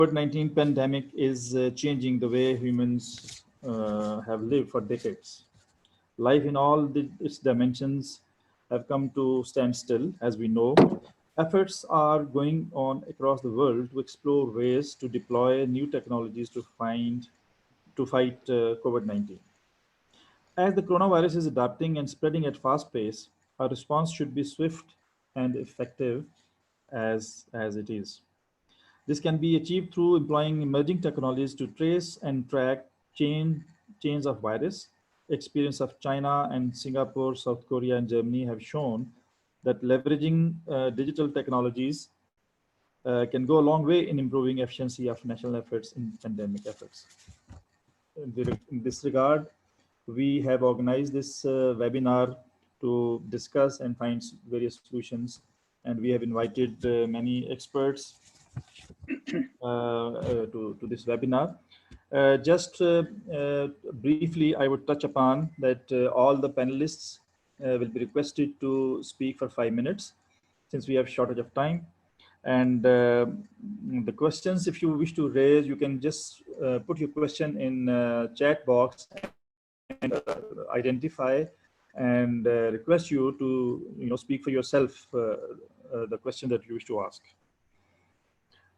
COVID-19 pandemic is changing the way humans have lived for decades. Life in all its dimensions have come to stand still, as we know. Efforts are going on across the world to explore ways to deploy new technologies to fight COVID-19. As the coronavirus is adapting and spreading at fast pace, our response should be swift and effective as it is. This can be achieved through employing emerging technologies to trace and track chains of virus. Experience of China and Singapore, South Korea, and Germany have shown that leveraging digital technologies can go a long way in improving efficiency of national efforts in pandemic efforts. In this regard, we have organized this webinar to discuss and find various solutions, and we have invited many experts to this webinar. Just briefly, I would touch upon that all the panelists will be requested to speak for 5 minutes since we have shortage of time. And the questions, if you wish to raise, you can just put your question in chat box and identify and request you to speak for yourself the question that you wish to ask.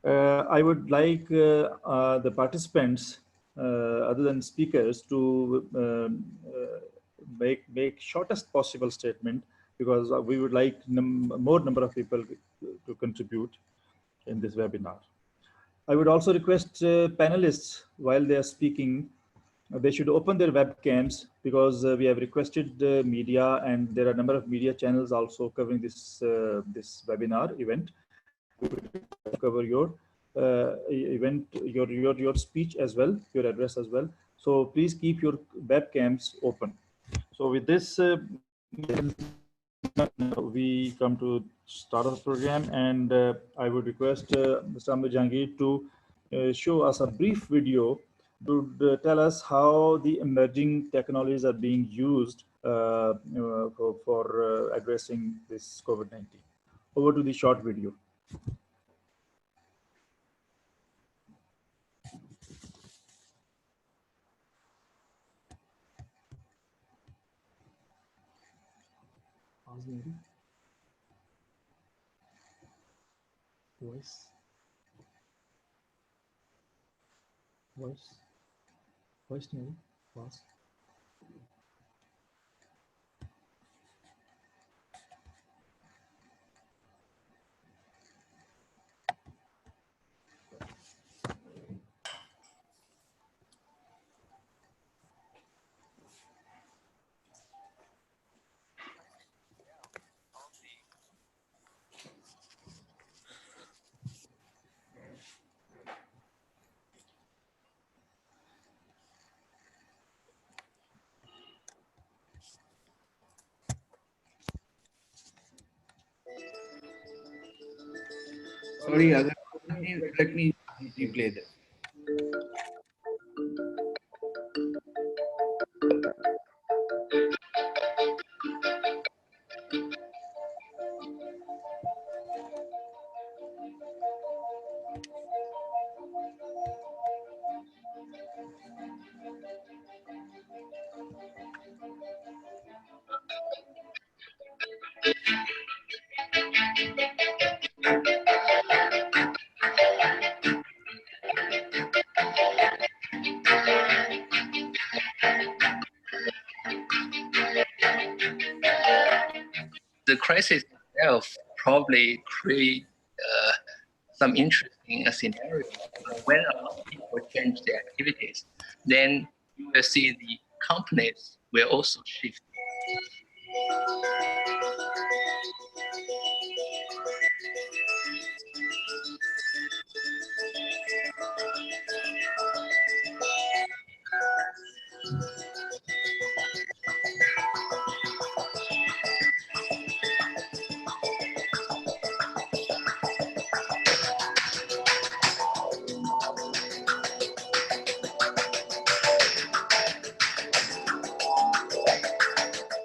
I would like the participants, other than speakers, to make shortest possible statement, because we would like more number of people to contribute in this webinar. I would also request panelists, while they are speaking, they should open their webcams, because we have requested media, and there are a number of media channels also covering this this webinar event. Cover your event, your speech as well, your address as well. So please keep your webcams open. So with this, we come to start of the program, and I would request Mr. Amir Jahangir to show us a brief video to tell us how the emerging technologies are being used for addressing this COVID-19. Over to the short video. Voice maybe. Pause. Sorry, let me replay this. The crisis itself probably create some interesting scenario. When a lot of people change their activities, then you will see the companies will also shift.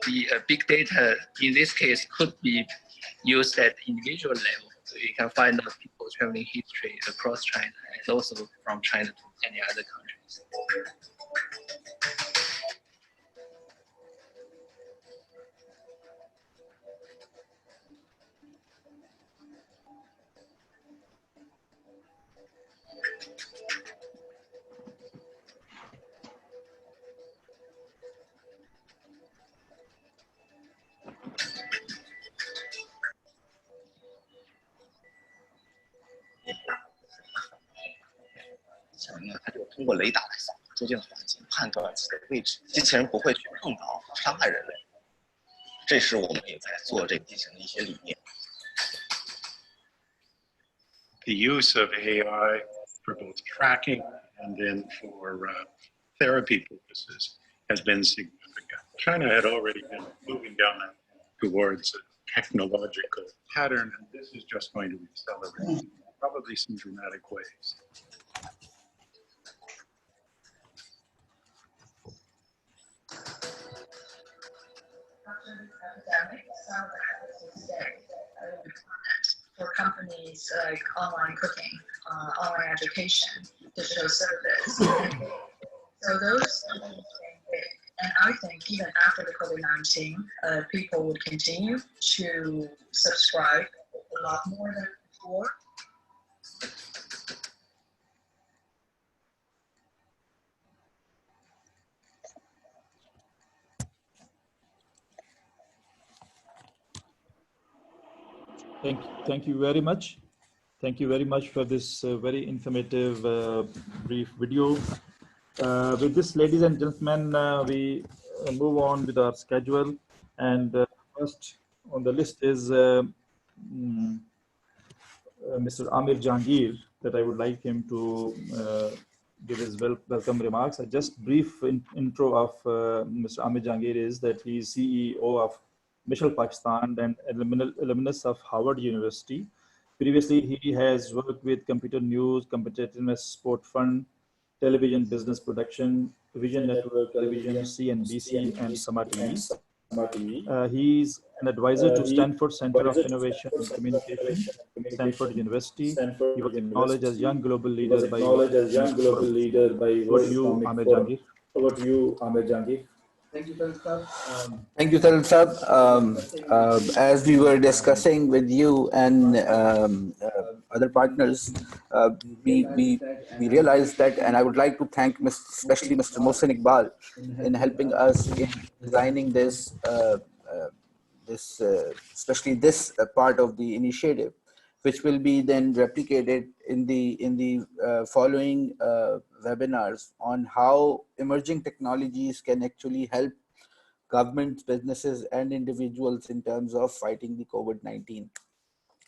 The big data in this case could be used at individual level. So you can find out people's traveling history across China and also from China to any other countries.它就通过雷达来扫周边的环境，判断自己的位置，机器人不会去碰到伤害人类。这是我们也在做这个机器人的一些理念。The use of AI for both tracking and then for therapy purposes has been significant. China had already been moving down towards a technological pattern, and this is just going to accelerate, probably some dramatic ways. For companies like online cooking, online education, digital service. So those companies became big. And I think even after the COVID-19, people would continue to subscribe a lot more than before. Thank you very much. Thank you very much for this very informative brief video. With this, ladies and gentlemen, we move on with our schedule. And first on the list is Mr. Amir Jahangir, that I would like him to give his welcome remarks. A just brief intro of Mr. Amir Jahangir is that he is CEO of MISHAL Pakistan and alumnus of Harvard University. Previously, he has worked with Computer News, Competitiveness Sport Fund, Television Business Production, Vision Network Television, CNBC, and Sama TV. He's an advisor to Stanford Center of Innovation and Communication, Stanford University. He was acknowledged as Young Global Leader by Over to you, Amir Jahangir. Over to you, Amir Jahangir. Thank you, Talib Sahab. As we were discussing with you and other partners, we realized that, and I would like to thank especially Mr. Mohsin Iqbal in helping us in designing this, especially this part of the initiative, which will be then replicated in the following webinars on how emerging technologies can actually help governments, businesses, and individuals in terms of fighting the COVID-19.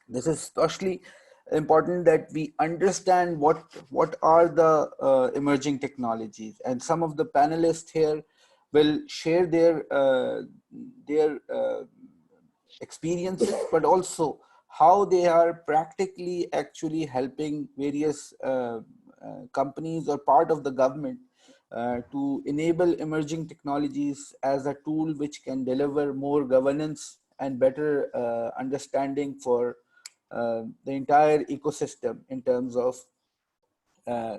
This is especially important that we understand what are the emerging technologies, and some of the panelists here will share their experiences, but also how they are practically actually helping various companies or part of the government to enable emerging technologies as a tool which can deliver more governance and better understanding for the entire ecosystem in terms of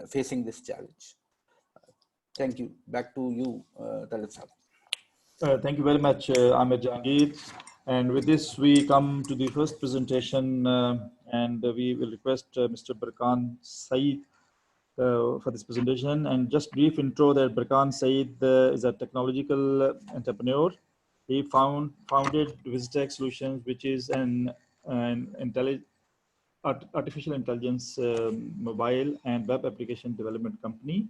facing this challenge. Thank you. Back to you, Talib Sahab. Thank you very much, Amir Jahangir. And with this, we come to the first presentation, and we will request Mr. Barkan Saeed for this presentation. And just brief intro that Barkan Saeed is a technological entrepreneur. He founded Viztech Solutions, which is an artificial intelligence mobile and web application development company.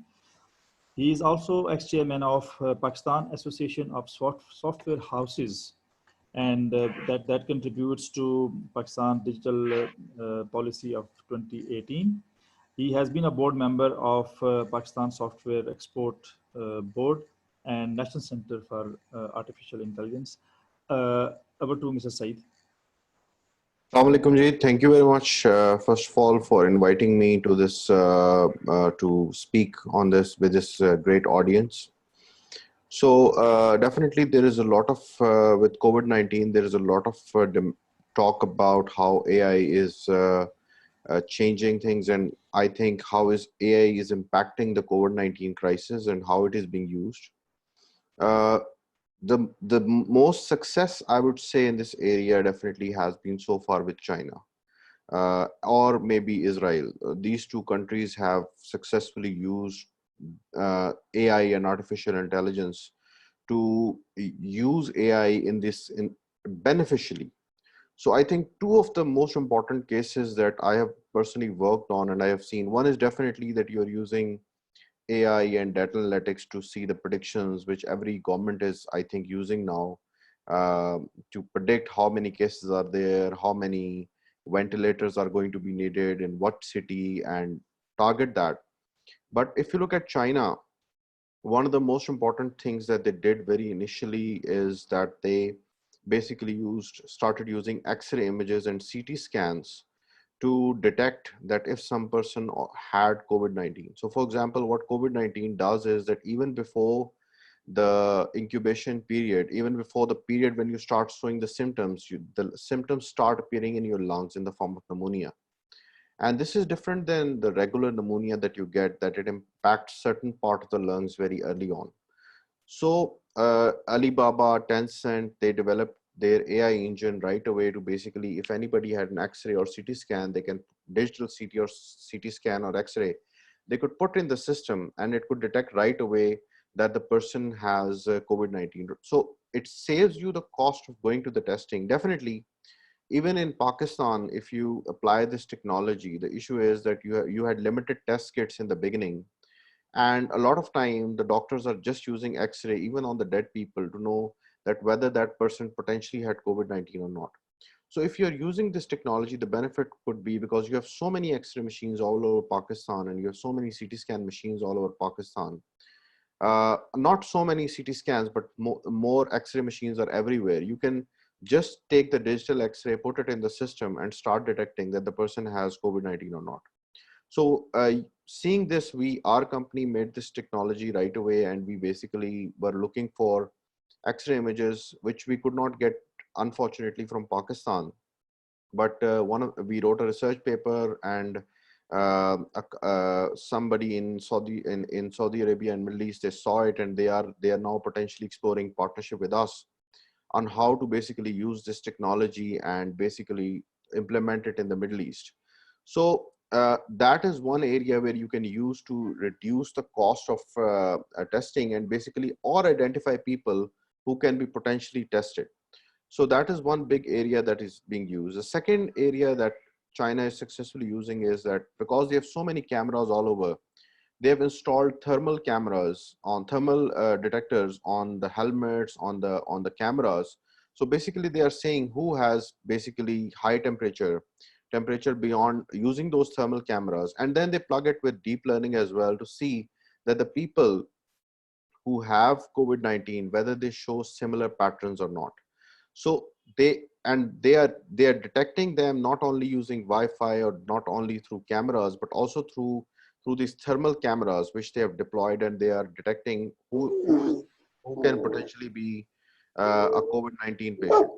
He is also ex-chairman of Pakistan Association of Software Houses, and that contributes to Pakistan digital policy of 2018. He has been a board member of Pakistan Software Export Board and National Center for Artificial Intelligence. Over to Mr. Saeed. Assalamu alaikum ji. Thank you very much, first of all, for inviting me to this, to speak on this with this great audience. So definitely there is a lot of, with COVID-19, there is a lot of talk about how AI is changing things, and I think how is AI is impacting the COVID-19 crisis and how it is being used. Uh, the most success I would say in this area definitely has been so far with China, or maybe Israel. These two countries have successfully used AI and artificial intelligence to use AI in this in beneficially. So I think two of the most important cases that I have personally worked on and I have seen, one is definitely that you're using AI and data analytics to see the predictions, which every government is, I think, using now, to predict how many cases are there, how many ventilators are going to be needed in what city, and target that. But if you look at China, one of the most important things that they did very initially is that they basically started using X-ray images and CT scans to detect that if some person had COVID-19. So for example, what COVID-19 does is that even before the incubation period, even before the period when you start showing the symptoms, the symptoms start appearing in your lungs in the form of pneumonia. And this is different than the regular pneumonia that you get, that it impacts certain part of the lungs very early on. So Alibaba, Tencent, they developed their AI engine right away to basically, if anybody had an X-ray or CT scan, they can digital CT or CT scan or X-ray, they could put in the system and it could detect right away that the person has COVID-19. So it saves you the cost of going to the testing. Definitely, even in Pakistan, if you apply this technology, the issue is that you had limited test kits in the beginning. And a lot of time, the doctors are just using X-ray, even on the dead people, to know that whether that person potentially had COVID-19 or not. So if you're using this technology, the benefit could be because you have so many X-ray machines all over Pakistan and you have so many CT scan machines all over Pakistan. Not so many CT scans, but more X-ray machines are everywhere. You can just take the digital X-ray, put it in the system and start detecting that the person has COVID-19 or not. So seeing this, our company made this technology right away, and we basically were looking for X-ray images, which we could not get, unfortunately, from Pakistan. But we wrote a research paper, and somebody in Saudi Arabia and Middle East, they saw it, and they are now potentially exploring partnership with us on how to basically use this technology and basically implement it in the Middle East. So that is one area where you can use to reduce the cost of testing and basically or identify people who can be potentially tested. So that is one big area that is being used. The second area that China is successfully using is that because they have so many cameras all over, they have installed thermal cameras on thermal detectors on the helmets, on the cameras. So basically they are saying who has basically high temperature beyond, using those thermal cameras, and then they plug it with deep learning as well to see that the people who have COVID-19, whether they show similar patterns or not. So they are detecting them not only using Wi-Fi or not only through cameras, but also through these thermal cameras which they have deployed, and they are detecting who can potentially be a COVID-19 patient.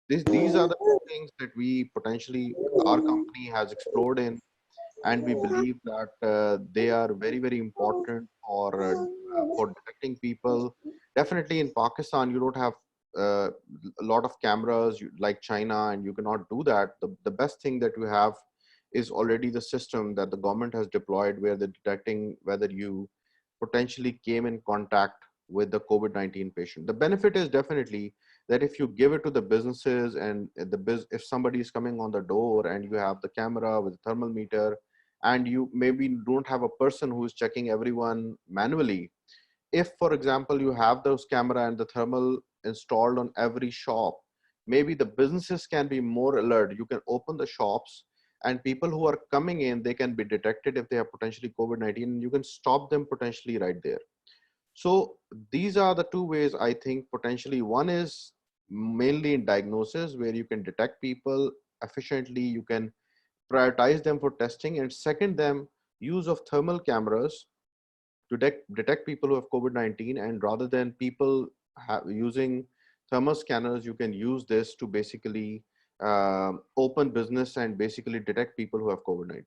These are the two things that we potentially, our company has explored in, and we believe that they are very, very important for detecting people. Definitely in Pakistan, you don't have uh, a lot of cameras like China, and you cannot do that. The best thing that you have is already the system that the government has deployed, where they're detecting whether you potentially came in contact with the COVID-19 patient. The benefit is definitely that if you give it to the businesses, and if somebody is coming on the door and you have the camera with a thermal meter, and you maybe don't have a person who is checking everyone manually, if for example you have those camera and the thermal installed on every shop, maybe the businesses can be more alert. You can open the shops, and people who are coming in, they can be detected if they have potentially COVID-19, and you can stop them potentially right there. So these are the two ways I think potentially. One is mainly in diagnosis, where you can detect people efficiently, you can prioritize them for testing, and second, them use of thermal cameras to detect people who have COVID-19, and rather than people using thermal scanners, you can use this to basically open business and basically detect people who have COVID-19.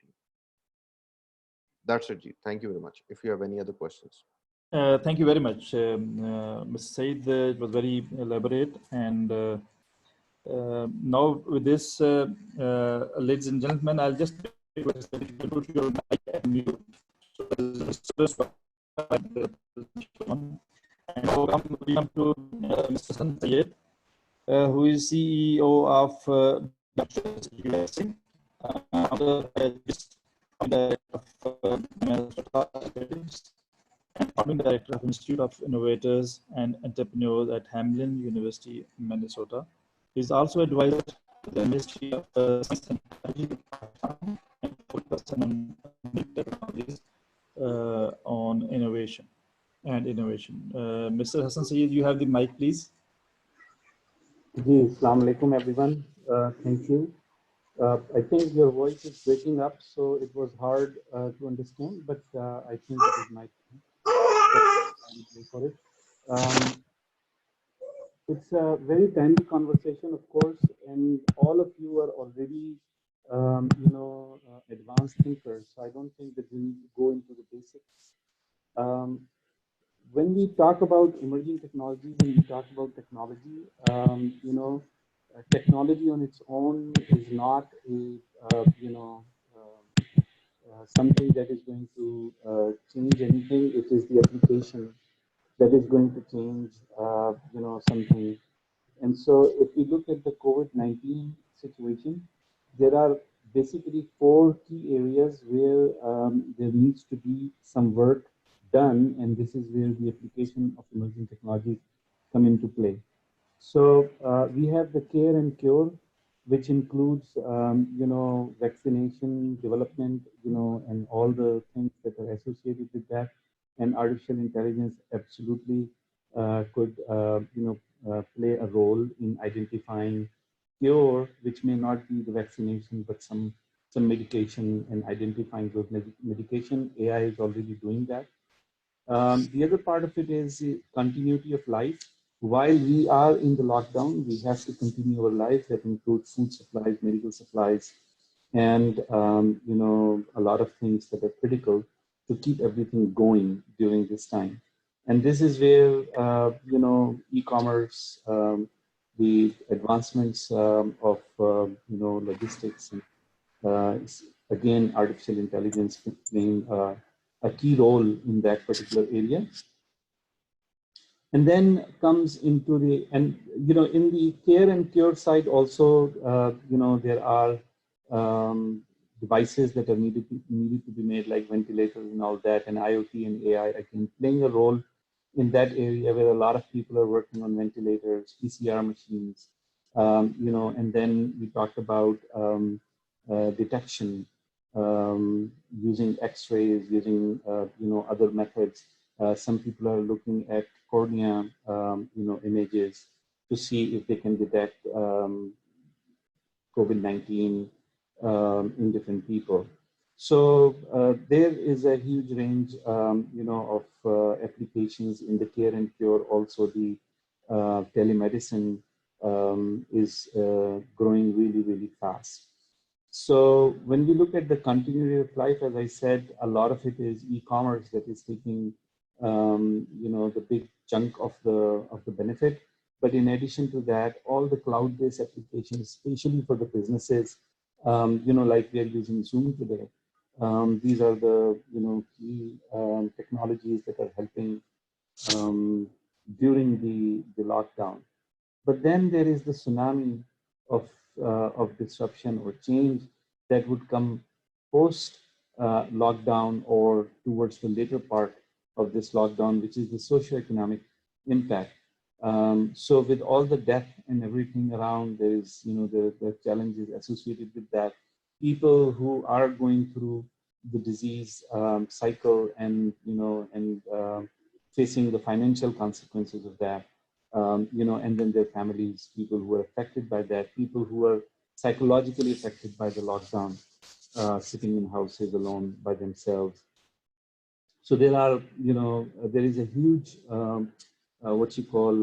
That's it, Ji. Thank you very much. If you have any other questions. Thank you very much, Mr. Said. It was very elaborate. And now with this, ladies and gentlemen, I'll just request that you put your mic and mute. So, and now we come to Mr. Hassan Sayed, who is CEO of ISSI, and founding director of Institute of Innovators and Entrepreneurs at Hamlin University, Minnesota. He is also advisor to the Ministry of Science and Technology and focus on technologies on innovation. Mr. Hassan Sayed, you have the mic, please. Assalamu alaikum, everyone. Thank you. I think your voice is breaking up, so it was hard to understand, but I think it is my turn. For it. It's a very timely conversation, of course, and all of you are already, advanced thinkers. So I don't think that we need to go into the basics. When we talk about emerging technologies and we talk about technology, technology on its own is not a, something that is going to change anything. It is the application that is going to change, something. And so if we look at the COVID-19 situation, there are basically 4 key areas where there needs to be some work done, and this is where the application of emerging technologies come into play. So we have the care and cure, which includes, vaccination, development, and all the things that are associated with that. And artificial intelligence absolutely could, play a role in identifying cure, which may not be the vaccination, but some medication, and identifying those medication. AI is already doing that. The other part of it is the continuity of life. While we are in the lockdown, we have to continue our life. That includes food supplies, medical supplies, and a lot of things that are critical to keep everything going during this time. And this is where e-commerce, the advancements of logistics, and again artificial intelligence playing a key role in that particular area. And then comes into the, and in the care and cure side also, there are devices that are needed to be made, like ventilators and all that, and IoT and AI again playing a role in that area, where a lot of people are working on ventilators, PCR machines, and then we talked about detection, using X-rays, using other methods. Some people are looking at cornea, images to see if they can detect COVID-19 in different people. So there is a huge range, of applications in the care and cure. Also, the telemedicine is growing really, really fast. So when we look at the continuity of life, as I said, a lot of it is e-commerce that is taking, the big chunk of the benefit. But in addition to that, all the cloud-based applications, especially for the businesses, like we are using Zoom today. These are the key technologies that are helping during the lockdown. But then there is the tsunami of disruption or change that would come post lockdown or towards the later part of this lockdown, which is the socioeconomic impact. So with all the death and everything around, there is the challenges associated with that. People who are going through the disease cycle and facing the financial consequences of that. And then their families, people who are affected by that, people who are psychologically affected by the lockdown, sitting in houses alone by themselves. So there are, there is a huge, what you call,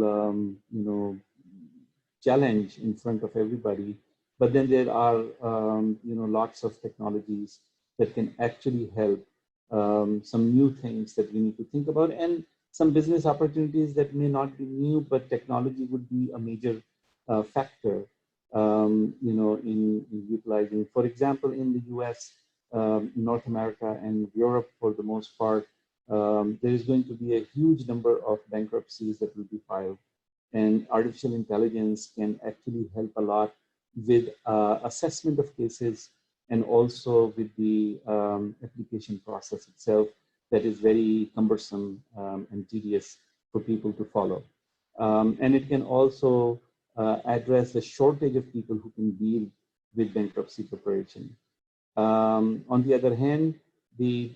challenge in front of everybody. But then there are, lots of technologies that can actually help some new things that we need to think about, and some business opportunities that may not be new, but technology would be a major factor, in utilizing. For example, in the US, North America, and Europe, for the most part, there is going to be a huge number of bankruptcies that will be filed. And artificial intelligence can actually help a lot with assessment of cases, and also with the application process itself that is very cumbersome and tedious for people to follow. And it can also address the shortage of people who can deal with bankruptcy preparation. On the other hand, the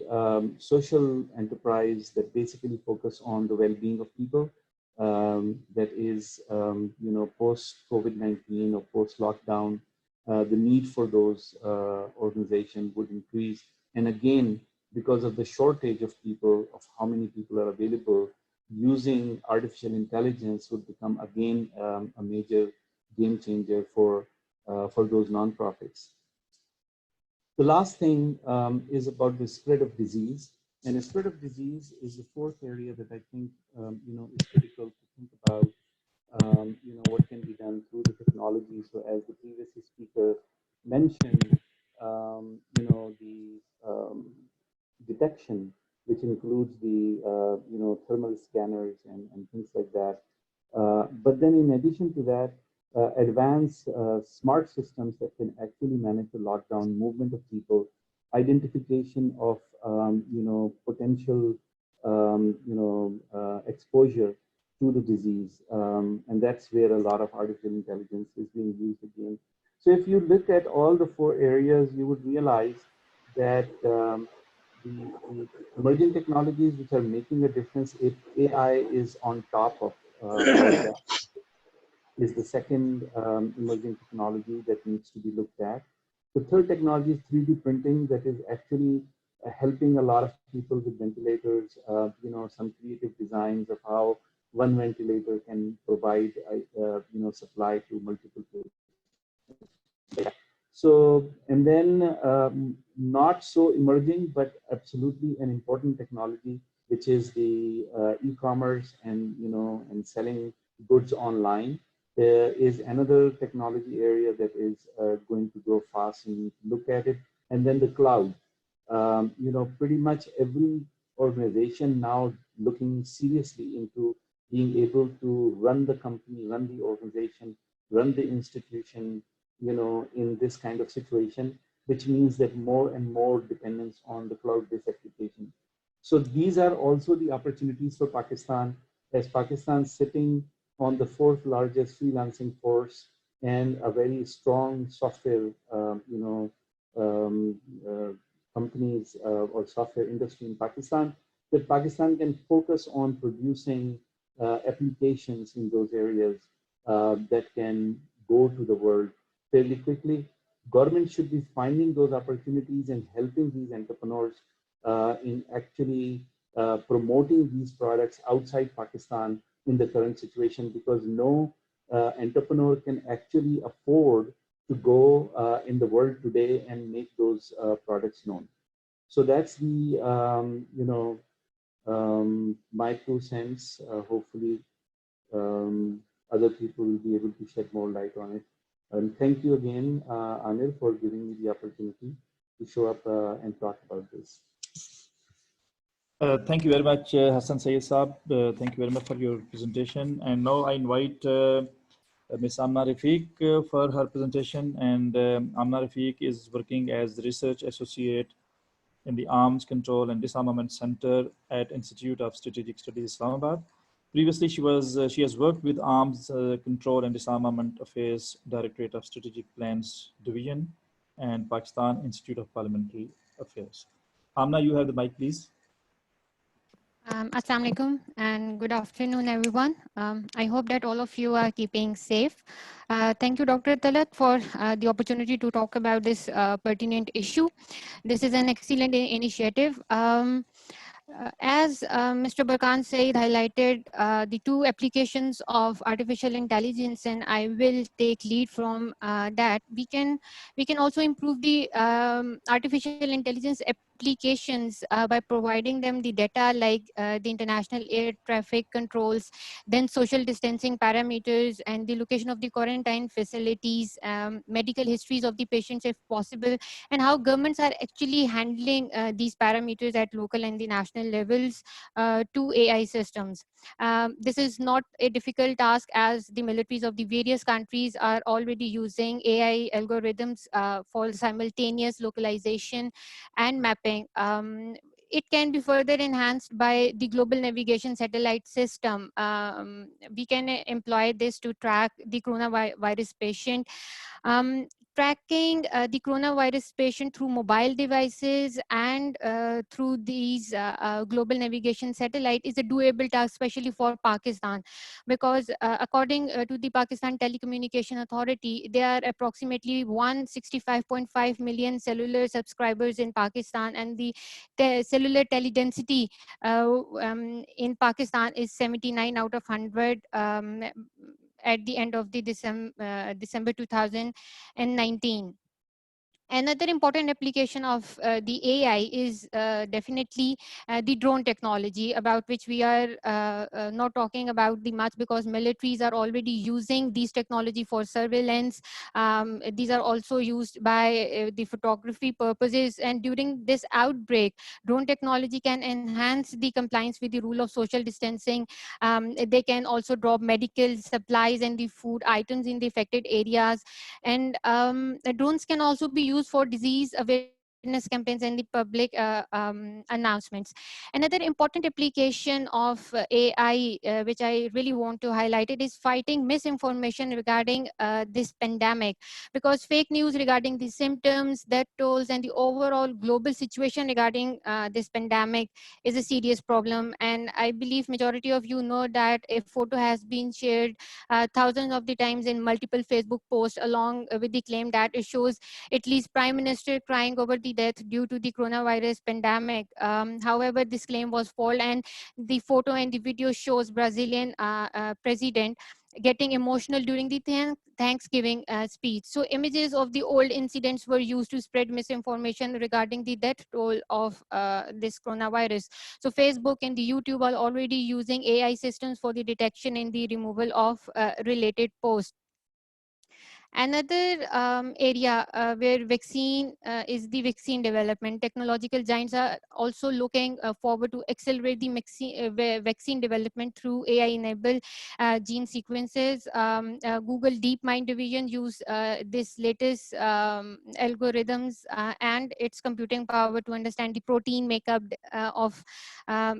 social enterprise that basically focus on the well-being of people, that is, post COVID-19 or post lockdown, the need for those organizations would increase. And again, because of the shortage of people, of how many people are available, using artificial intelligence would become again a major game changer for those nonprofits. The last thing is about the spread of disease. And the spread of disease is the fourth area that I think, is critical to think about, what can be done through the technology. So as the previous speaker mentioned, the detection, which includes the, thermal scanners and things like that. But then in addition to that, advanced smart systems that can actually manage the lockdown, movement of people, identification of potential exposure to the disease, and that's where a lot of artificial intelligence is being used again. So if you look at all the four areas, you would realize that the emerging technologies which are making a difference, if AI is on top of all that, is the second emerging technology that needs to be looked at. The third technology is 3D printing, that is actually helping a lot of people with ventilators, some creative designs of how one ventilator can provide, supply to multiple patients. So, and then not so emerging, but absolutely an important technology, which is the e-commerce and, and selling goods online. There is another technology area that is going to grow fast, and you need to look at it. And then the cloud. Pretty much every organization now looking seriously into being able to run the company, run the organization, run the institution, in this kind of situation, which means that more and more dependence on the cloud-based application. So these are also the opportunities for Pakistan, as Pakistan sitting on the fourth largest freelancing force and a very strong software, companies or software industry in Pakistan, that Pakistan can focus on producing applications in those areas that can go to the world fairly quickly. Government should be finding those opportunities and helping these entrepreneurs in actually promoting these products outside Pakistan in the current situation, because no entrepreneur can actually afford to go in the world today and make those products known. So that's the, my 2 cents. Hopefully other people will be able to shed more light on it. And thank you again, Anil, for giving me the opportunity to show up and talk about this. Thank you very much, Hassan Sayyid Saab. Thank you very much for your presentation. And now I invite Ms. Amna Rafiq for her presentation. And Amna Rafiq is working as the Research Associate in the Arms Control and Disarmament Center at Institute of Strategic Studies, Islamabad. Previously, she has worked with Arms Control and Disarmament Affairs Directorate of Strategic Plans Division and Pakistan Institute of Parliamentary Affairs. Amna, you have the mic, please. Assalamu alaikum and good afternoon, everyone. I hope that all of you are keeping safe. Thank you, Dr. Talat, for the opportunity to talk about this pertinent issue. This is an excellent initiative. As Mr. Barkan Said highlighted the 2 applications of artificial intelligence, and I will take lead from that. We can also improve the artificial intelligence applications by providing them the data like the international air traffic controls, then social distancing parameters, and the location of the quarantine facilities, medical histories of the patients if possible, and how governments are actually handling these parameters at local and the national levels to AI systems. This is not a difficult task, as the militaries of the various countries are already using AI algorithms for simultaneous localization and mapping. It can be further enhanced by the global navigation satellite system. We can employ this to track the coronavirus patient. Tracking the coronavirus patient through mobile devices and through these global navigation satellite is a doable task, especially for Pakistan, because according to the Pakistan Telecommunication Authority, there are approximately 165.5 million cellular subscribers in Pakistan, and the cellular teledensity in Pakistan is 79 out of 100 at the end of the December 2019. Another important application of the AI is definitely the drone technology, about which we are not talking about the much, because militaries are already using these technology for surveillance. These are also used by the photography purposes, and during this outbreak, drone technology can enhance the compliance with the rule of social distancing. They can also drop medical supplies and the food items in the affected areas, and drones can also be used for disease awareness campaigns and the public announcements. Another important application of AI, which I really want to highlight, it is fighting misinformation regarding this pandemic, because fake news regarding the symptoms, death tolls, and the overall global situation regarding this pandemic is a serious problem. And I believe majority of you know that a photo has been shared thousands of the times in multiple Facebook posts, along with the claim that it shows Italy's prime minister crying over the death due to the coronavirus pandemic. However, this claim was false, and the photo and the video shows Brazilian president getting emotional during the Thanksgiving speech. So images of the old incidents were used to spread misinformation regarding the death toll of this coronavirus. So Facebook and the YouTube are already using AI systems for the detection and the removal of related posts. Another area where vaccine is the vaccine development. Technological giants are also looking forward to accelerate the vaccine development through AI-enabled gene sequences. Google DeepMind division use this latest algorithms and its computing power to understand the protein makeup of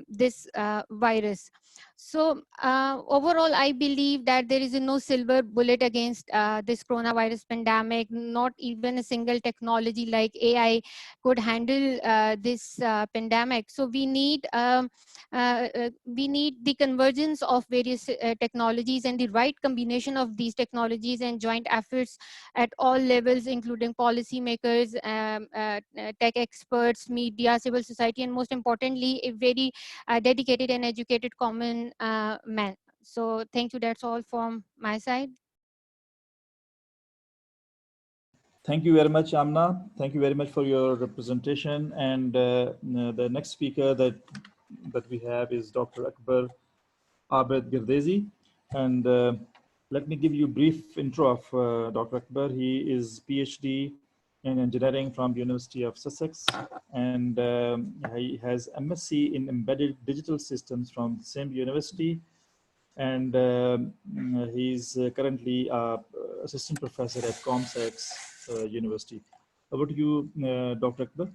this virus. So overall, I believe that there is no silver bullet against this coronavirus pandemic. Not even a single technology like AI could handle this pandemic. So we need the convergence of various technologies and the right combination of these technologies and joint efforts at all levels, including policymakers, tech experts, media, civil society, and most importantly, a very dedicated and educated common man. So thank you. That's all from my side. Thank you very much, Amna. Thank you very much for your representation. And the next speaker that we have is Dr. Akbar Abed Girdezi. And let me give you a brief intro of Dr. Akbar. He is PhD in engineering from the University of Sussex, and he has MSc in embedded digital systems from the same university. And he's currently assistant professor at ComSex University. Over to you, Dr. Akbar.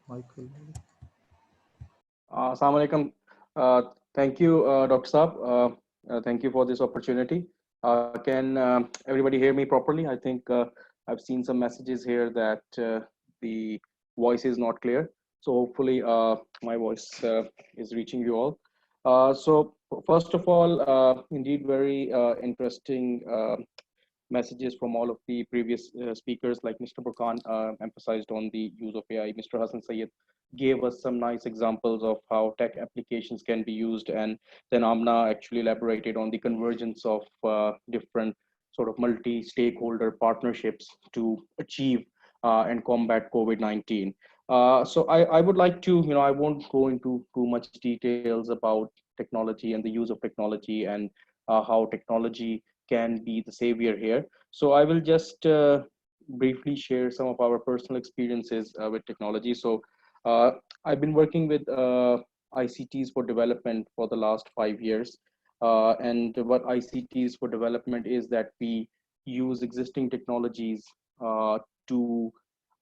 Michael. Assalamu alaikum. Thank you, Dr. Saab. Thank you for this opportunity. Can everybody hear me properly? I think I've seen some messages here that the voice is not clear. So hopefully my voice is reaching you all. So first of all, indeed very interesting messages from all of the previous speakers, like Mr. Burkhan emphasized on the use of AI. Mr. Hassan Sayed gave us some nice examples of how tech applications can be used. And then Amna actually elaborated on the convergence of different sort of multi-stakeholder partnerships to achieve and combat COVID-19. So I would like to, I won't go into too much details about technology and the use of technology and how technology can be the savior here. So I will just briefly share some of our personal experiences with technology. So uh, I've been working with ICTs for development for the last 5 years. And what ICTs for development is that we use existing technologies to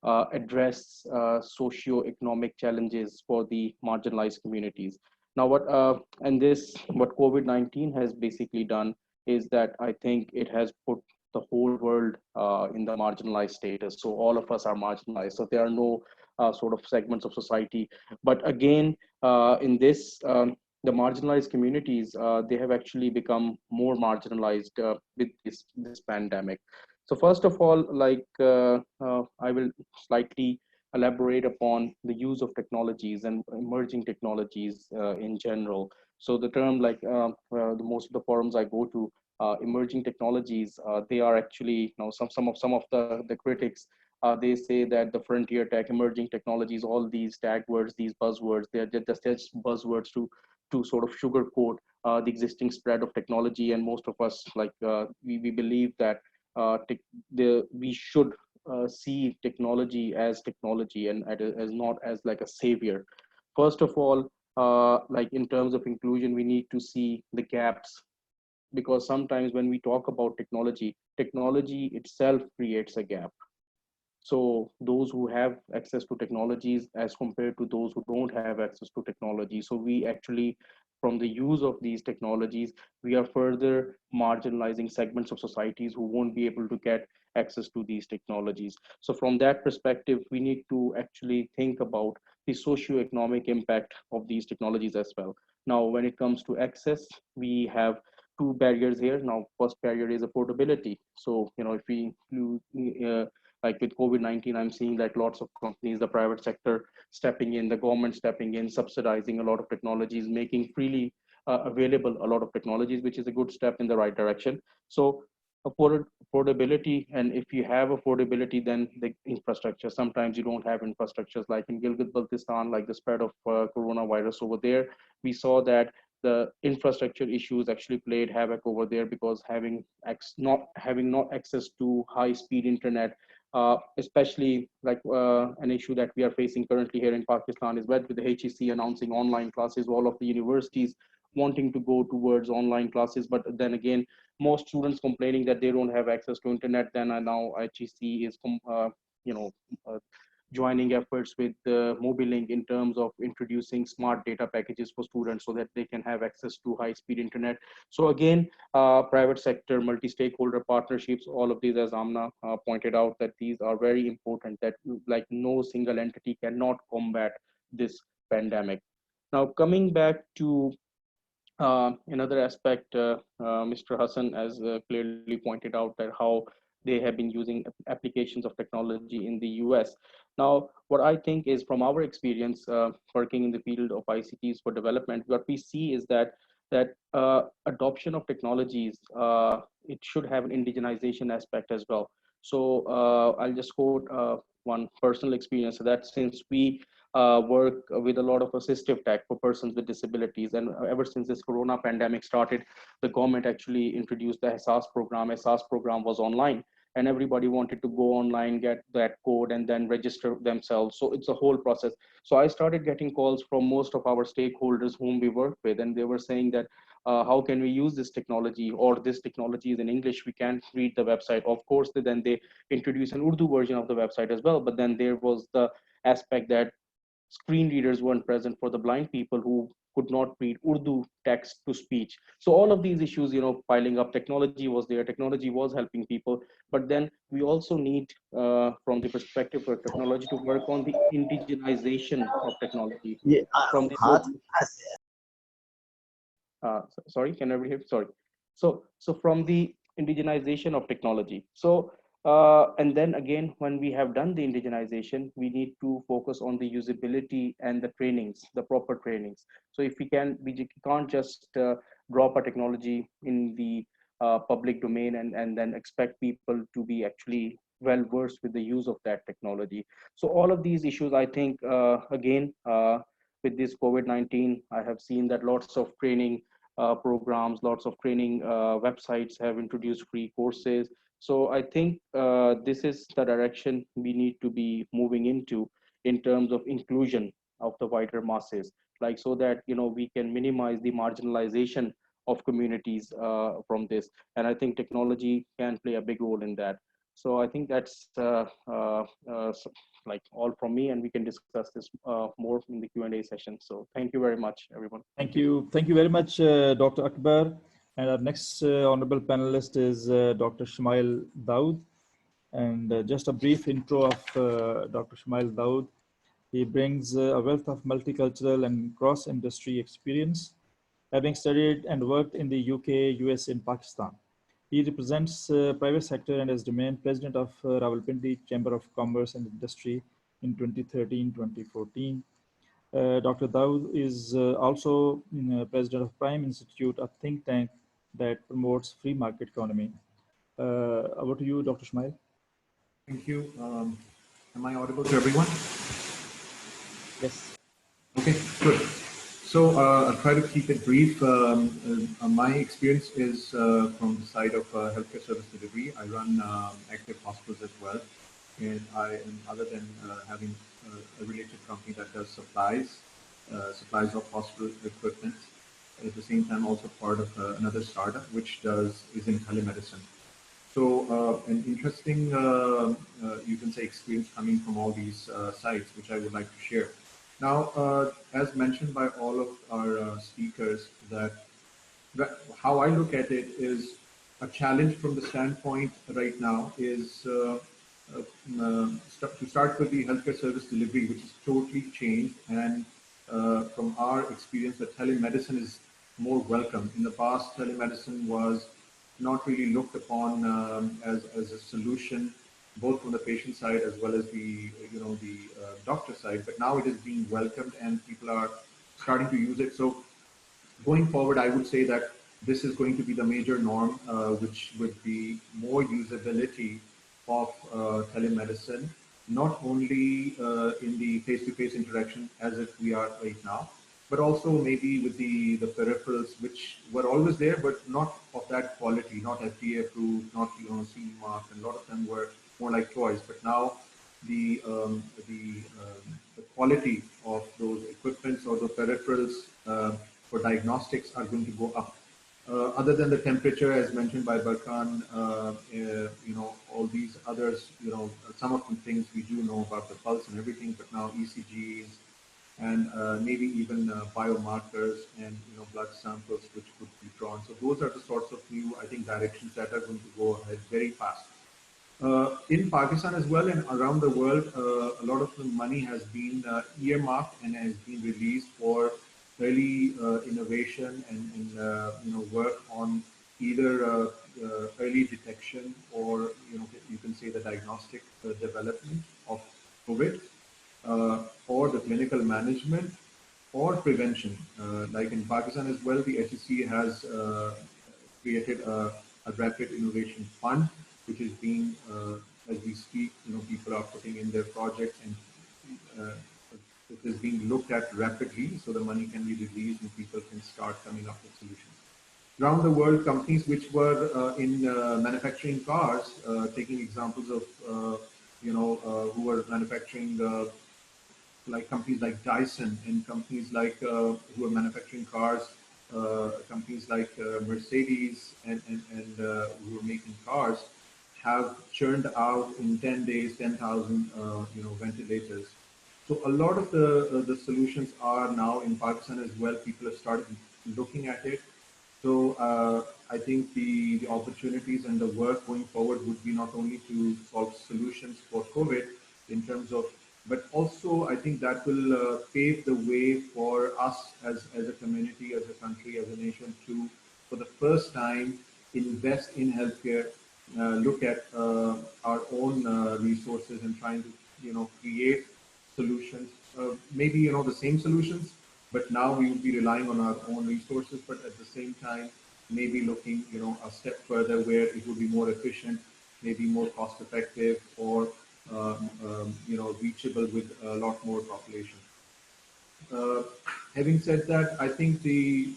address socio-economic challenges for the marginalized communities. Now, what COVID-19 has basically done is that I think it has put the whole world in the marginalized status. So all of us are marginalized. So there are no sort of segments of society. But again, in this, the marginalized communities, they have actually become more marginalized with this pandemic. So first of all, I will slightly elaborate upon the use of technologies and emerging technologies in general. So the term, the most of the forums I go to, emerging technologies, they are actually, some of the critics, they say that the frontier tech, emerging technologies, all these tag words, these buzzwords, they're just buzzwords to sort of sugarcoat the existing spread of technology. And most of us, we believe that we should see technology as technology and as not as like a savior. First of all, like in terms of inclusion, we need to see the gaps, because sometimes when we talk about technology, technology itself creates a gap. So those who have access to technologies as compared to those who don't have access to technology, so we actually, from the use of these technologies, we are further marginalizing segments of societies who won't be able to get access to these technologies. So from that perspective, we need to actually think about the socio-economic impact of these technologies as well. Now when it comes to access, we have two barriers here. Now first barrier is affordability. So if we like with COVID-19, I'm seeing that lots of companies, the private sector stepping in, the government stepping in, subsidizing a lot of technologies, making freely available a lot of technologies, which is a good step in the right direction. So affordability, and if you have affordability, then the infrastructure. Sometimes you don't have infrastructures, like in Gilgit-Baltistan, like the spread of coronavirus over there, we saw that the infrastructure issues actually played havoc over there, because not having access to high speed internet, especially like an issue that we are facing currently here in Pakistan is with the HEC announcing online classes, all of the universities wanting to go towards online classes. But then again, most students complaining that they don't have access to internet. Then now HEC is you know uh, joining efforts with Mobilink in terms of introducing smart data packages for students so that they can have access to high-speed internet. So again, private sector, multi-stakeholder partnerships, all of these, as Amna pointed out, that these are very important, that like no single entity cannot combat this pandemic. Now, coming back to another aspect, Mr. Hassan has clearly pointed out that how they have been using applications of technology in the US. Now, what I think is, from our experience working in the field of ICTs for development, what we see is that adoption of technologies, it should have an indigenization aspect as well. So I'll just quote one personal experience, so that since we work with a lot of assistive tech for persons with disabilities. And ever since this corona pandemic started, the government actually introduced the ISSI program. ISSI program was online, and everybody wanted to go online, get that code, and then register themselves. So it's a whole process. So I started getting calls from most of our stakeholders whom we work with, and they were saying that, how can we use this technology, or this technology is in English, we can't read the website. Of course, then they introduced an Urdu version of the website as well, but then there was the aspect that screen readers weren't present for the blind people who could not read Urdu text to speech. So all of these issues, piling up. Technology was there, technology was helping people, but then we also need, from the perspective of technology, to work on the indigenization of technology. From the sorry, can everybody hear? Sorry. So from the indigenization of technology. So and then again, when we have done the indigenization, we need to focus on the usability and the trainings, the proper trainings. So if we can't just drop a technology in the public domain, and then expect people to be actually well versed with the use of that technology. So all of these issues, I think, again, with this COVID-19, I have seen that lots of training programs, lots of training websites have introduced free courses. So I think this is the direction we need to be moving into in terms of inclusion of the wider masses, like, so that, you know, we can minimize the marginalization of communities from this. And I think technology can play a big role in that. So I think that's like all from me, and we can discuss this more in the Q&A session. So thank you very much, everyone. Thank you. Thank you very much, Dr. Akbar. And our next honorable panelist is Dr. Shmail Daud. And just a brief intro of Dr. Shmail Daud. He brings a wealth of multicultural and cross-industry experience, having studied and worked in the UK, US, and Pakistan. He represents private sector and has remained president of Rawalpindi Chamber of Commerce and Industry in 2013-2014. Dr. Daud is also president of Prime Institute, a think tank that promotes free market economy. Over to you, Dr. Shmail. Thank you. Am I audible to everyone? Yes. Okay, good. So I'll try to keep it brief. My experience is from the side of healthcare service delivery. I run active hospitals as well. And I am, other than having a related company that does supplies of hospital equipment, at the same time also part of another startup which is in telemedicine. So an interesting, you can say, experience coming from all these sites, which I would like to share. Now, as mentioned by all of our speakers, that how I look at it is a challenge from the standpoint right now is to start with the healthcare service delivery, which is totally changed. And from our experience, that telemedicine is more welcome. In the past, telemedicine was not really looked upon as a solution, both from the patient side as well as the doctor side. But now it is being welcomed and people are starting to use it. So going forward, I would say that this is going to be the major norm, which would be more usability of telemedicine, not only in the face-to-face interaction as if we are right now, but also maybe with the peripherals, which were always there, but not of that quality, not FDA approved, not CE mark, and a lot of them were more like toys. But now the quality of those equipments or the peripherals for diagnostics are going to go up. Other than the temperature, as mentioned by Barkan, all these others, some of the things we do know about the pulse and everything, but now ECGs and maybe even biomarkers and blood samples which could be drawn. So those are the sorts of new, I think, directions that are going to go ahead very fast. In Pakistan as well and around the world, a lot of the money has been earmarked and has been released for early innovation and work on either early detection or you can say the diagnostic development of COVID, or the clinical management or prevention. Like in Pakistan as well, the HSC has created a rapid innovation fund, which is being, as we speak, people are putting in their projects and it is being looked at rapidly, so the money can be released and people can start coming up with solutions. Around the world, companies which were in manufacturing cars, taking examples of, who were manufacturing, like companies like Dyson and companies like who are manufacturing cars, companies like Mercedes and who are making cars, have churned out in 10 days 10,000 ventilators. So a lot of the solutions are now in Pakistan as well. People have started looking at it. So I think the opportunities and the work going forward would be not only to solve solutions for COVID in terms of, but also I think that will pave the way for us as a community, as a country, as a nation to, for the first time, invest in healthcare, look at our own resources and trying to, create solutions, maybe, the same solutions, but now we will be relying on our own resources, but at the same time, maybe looking, a step further where it would be more efficient, maybe more cost effective, or reachable with a lot more population. Having said that, I think it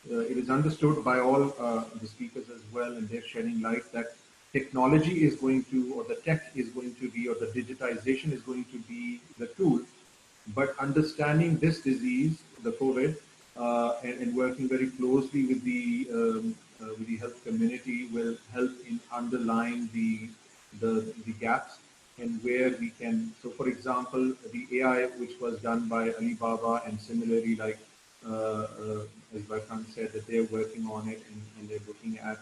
is understood by all the speakers as well, and they're shedding light that technology is going to, or the tech is going to be, or the digitization is going to be the tool. But understanding this disease, the COVID, and working very closely with the health community will help in underlying the gaps and where we can. So, for example, the AI which was done by Alibaba, and similarly, like as Barkan said, that they're working on it, and they're looking at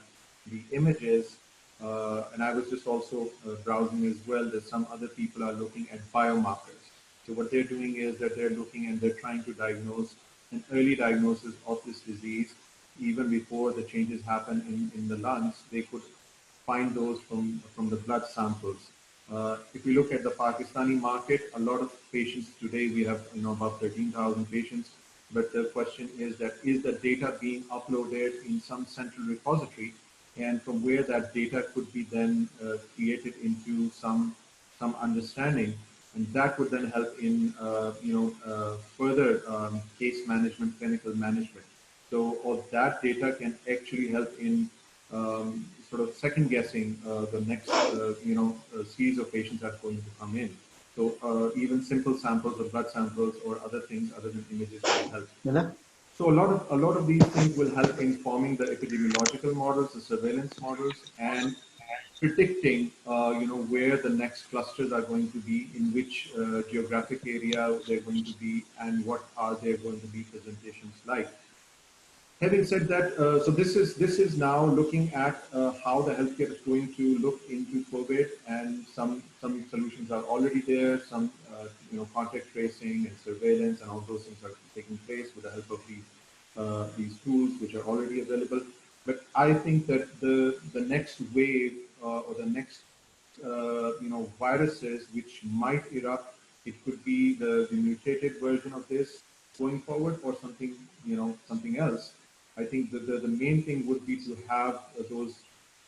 the images. And I was just also browsing as well that some other people are looking at biomarkers. So what they're doing is that they're looking and they're trying to diagnose an early diagnosis of this disease even before the changes happen in the lungs. They could find those from the blood samples. If we look at the Pakistani market, a lot of patients today, we have about 13,000 patients. But the question is that, is the data being uploaded in some central repository, and from where that data could be then created into some understanding, and that would then help in further case management, clinical management. So all that data can actually help in sort of second guessing the next series of patients that are going to come in. So even simple samples or blood samples or other things other than images will help. So a lot of these things will help in forming the epidemiological models, the surveillance models, and predicting where the next clusters are going to be, in which geographic area they're going to be, and what are there going to be presentations like. Having said that, so this is now looking at how the healthcare is going to look into COVID, and some solutions are already there. Some contact tracing and surveillance and all those things are taking place with the help of these tools which are already available. But I think that the next wave or the next viruses which might erupt, it could be the mutated version of this going forward, or something else. I think the main thing would be to have those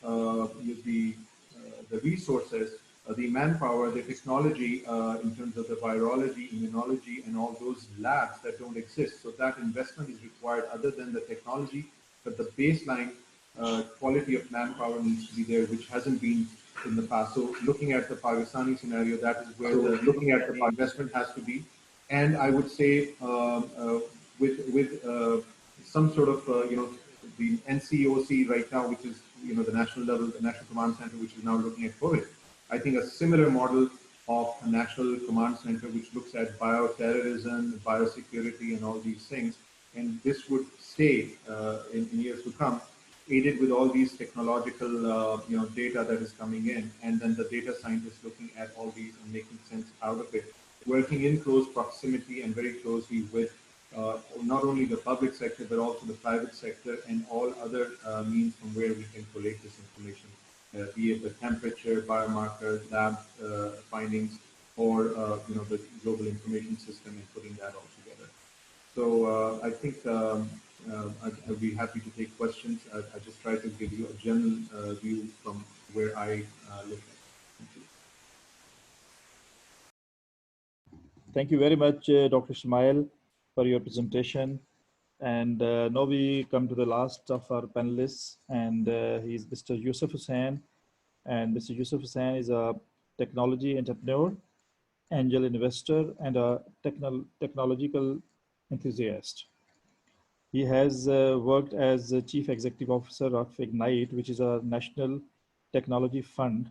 the resources, the manpower, the technology in terms of the virology, immunology, and all those labs that don't exist. So that investment is required other than the technology, but the baseline quality of manpower needs to be there, which hasn't been in the past. So looking at the Pakistani scenario, that is where the investment has to be. And I would say with some sort of the NCOC right now, which is the national level, the National Command Center, which is now looking at COVID. I think a similar model of a national command center which looks at bioterrorism, biosecurity, and all these things, and this would stay in years to come, aided with all these technological data that is coming in, and then the data scientists looking at all these and making sense out of it, working in close proximity and very closely with not only the public sector, but also the private sector and all other means from where we can collect this information, be it the temperature, biomarkers, lab findings, or the global information system, and putting that all together. So I think I'd be happy to take questions. I just try to give you a general view from where I look at it. Thank you. Thank you very much, Dr. Ismail, for your presentation. And now we come to the last of our panelists, and he's Mr. Yusuf Hussain. And Mr. Yusuf Hussain is a technology entrepreneur, angel investor, and a technological enthusiast. He has worked as the Chief Executive Officer of Ignite, which is a national technology fund,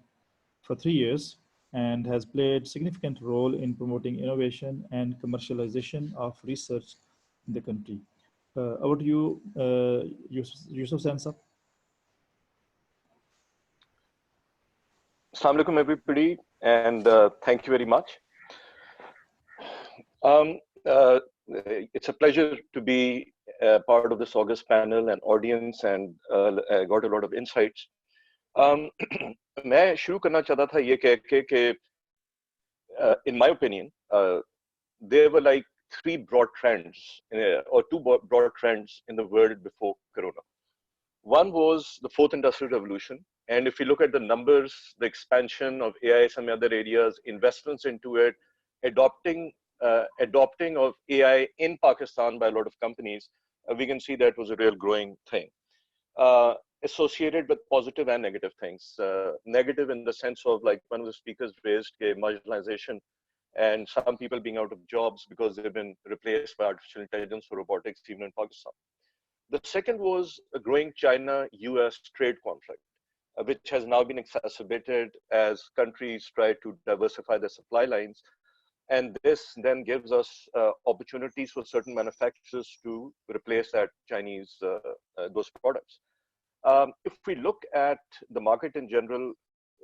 for 3 years, and has played significant role in promoting innovation and commercialization of research in the country. Over to you, Yusuf Sansab. Assalamu alaikum, everybody, and thank you very much. It's a pleasure to be part of this August panel and audience, and I got a lot of insights. मैं शुरू करना चाहता था ये कह के कि in my opinion, there were like three broad trends or two broad trends in the world before Corona. One was the fourth industrial revolution. And if you look at the numbers, the expansion of AI, some other areas, investments into it, adopting of AI in Pakistan by a lot of companies, we can see that was a real growing thing. Associated with positive and negative things. Negative in the sense of, like one of the speakers raised, marginalization and some people being out of jobs because they've been replaced by artificial intelligence or robotics, even in Pakistan. The second was a growing China-US trade conflict, which has now been exacerbated as countries try to diversify their supply lines. And this then gives us opportunities for certain manufacturers to replace that Chinese, those products. If we look at the market in general,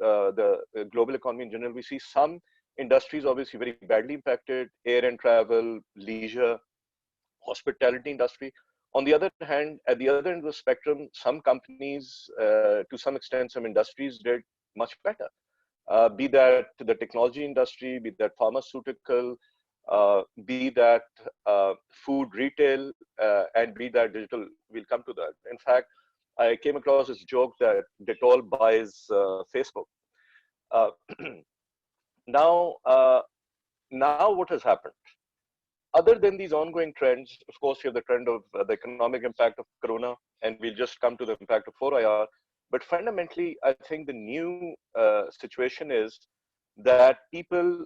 the global economy in general, we see some industries obviously very badly impacted: air and travel, leisure, hospitality industry. On the other hand, at the other end of the spectrum, some companies, to some extent, some industries did much better. Be that the technology industry, be that pharmaceutical, be that food retail, and be that digital. We'll come to that. In fact, I came across this joke that Dettol buys Facebook. Now what has happened? Other than these ongoing trends, of course, you have the trend of the economic impact of Corona, and we'll just come to the impact of 4IR. But fundamentally, I think the new situation is that people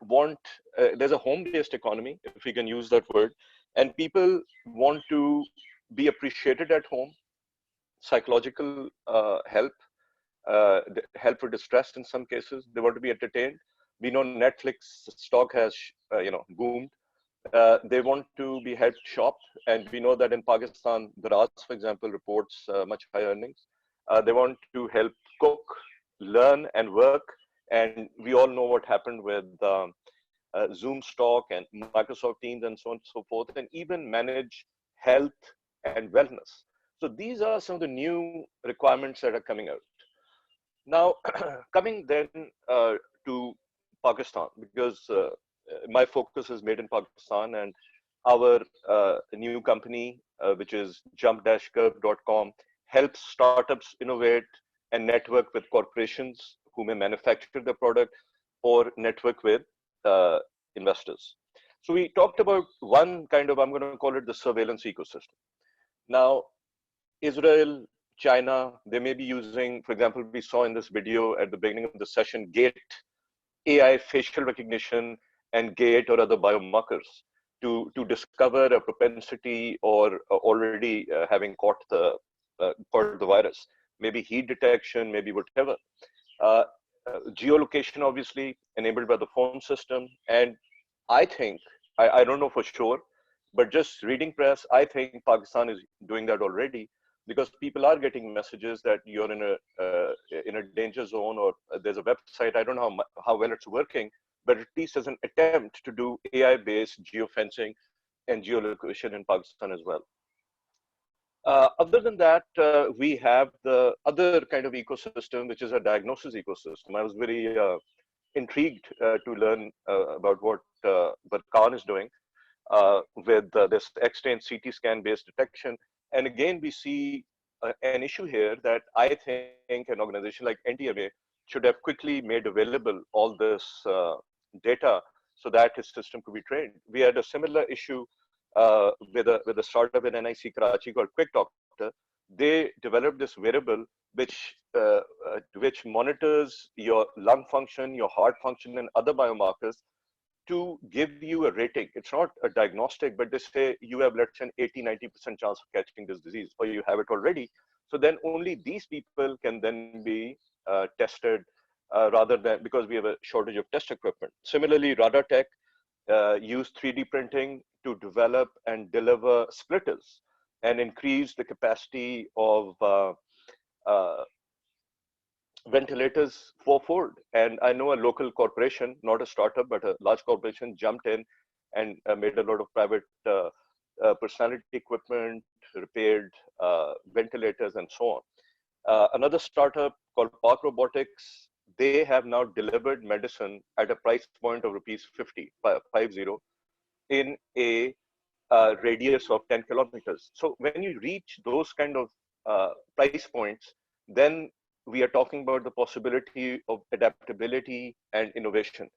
want, there's a home-based economy, if we can use that word, and people want to be appreciated at home, psychological help, help for distress in some cases. They want to be entertained. We know Netflix stock has boomed. They want to be helped shop, and we know that in Pakistan, Daraz, for example, reports much higher earnings. They want to help cook, learn, and work, and we all know what happened with Zoom stock and Microsoft Teams and so on and so forth, and even manage health and wellness. So these are some of the new requirements that are coming out. Now, coming then to Pakistan, because my focus is made in Pakistan, and our new company, which is jump-curve.com, helps startups innovate and network with corporations who may manufacture the product or network with investors. So we talked about one kind of, I'm going to call it the surveillance ecosystem. Now, Israel, China, they may be using, for example, we saw in this video at the beginning of the session, GATE, AI facial recognition, and GATE or other biomarkers to discover a propensity or already having caught the virus, maybe heat detection, maybe whatever. Geolocation, obviously, enabled by the phone system. And I think, I don't know for sure, but just reading press, I think Pakistan is doing that already, because people are getting messages that you're in a danger zone, or there's a website. I don't know how well it's working, but at least as an attempt to do AI-based geofencing and geolocation in Pakistan as well. Other than that, we have the other kind of ecosystem, which is a diagnosis ecosystem. I was very intrigued to learn about what Barkan is doing with this X-ray CT scan-based detection. And again, we see an issue here that I think an organization like NTMA should have quickly made available all this data so that his system could be trained. We had a similar issue with a startup in NIC Karachi called Quick Doctor. They developed this wearable which monitors your lung function, your heart function, and other biomarkers to give you a rating. It's not a diagnostic, but they say you have, let's say, an 80-90% chance of catching this disease, or you have it already. So then only these people can then be tested rather than, because we have a shortage of test equipment. Similarly, Radar Tech used 3D printing to develop and deliver splitters and increase the capacity of ventilators fourfold. And I know a local corporation, not a startup, but a large corporation, jumped in and made a lot of private personality equipment, repaired ventilators, and so on. Another startup called Park Robotics, they have now delivered medicine at a price point of rupees 50. in a radius of 10 kilometers. So when you reach those kind of price points, then we are talking about the possibility of adaptability and innovation.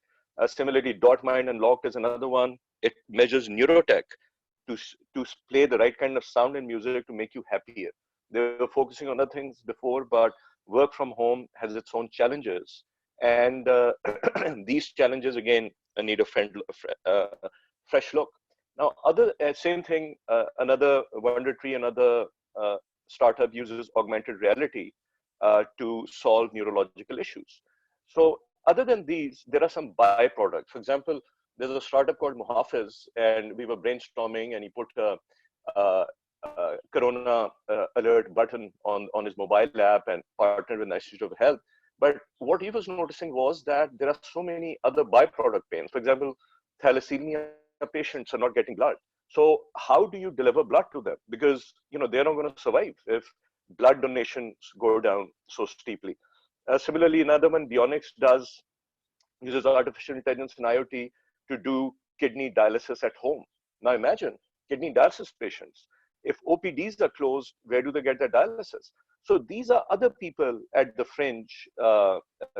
Similarly, DotMind and Locked is another one. It measures neurotech to play the right kind of sound and music to make you happier. They were focusing on other things before, but work from home has its own challenges. And these challenges, again, need a fresh look. Now, same thing, another Wonder Tree, another startup uses augmented reality to solve neurological issues. So other than these, there are some byproducts. For example, there's a startup called Muhafiz, and we were brainstorming, and he put a Corona alert button on his mobile app and partnered with the Institute of Health. But what he was noticing was that there are so many other byproduct pains. For example, thalassemia patients are not getting blood. So how do you deliver blood to them? Because they're not going to survive if blood donations go down so steeply. Similarly, another one, Bionics, uses artificial intelligence and IoT to do kidney dialysis at home. Now imagine kidney dialysis patients. If OPDs are closed, where do they get their dialysis? So these are other people at the fringe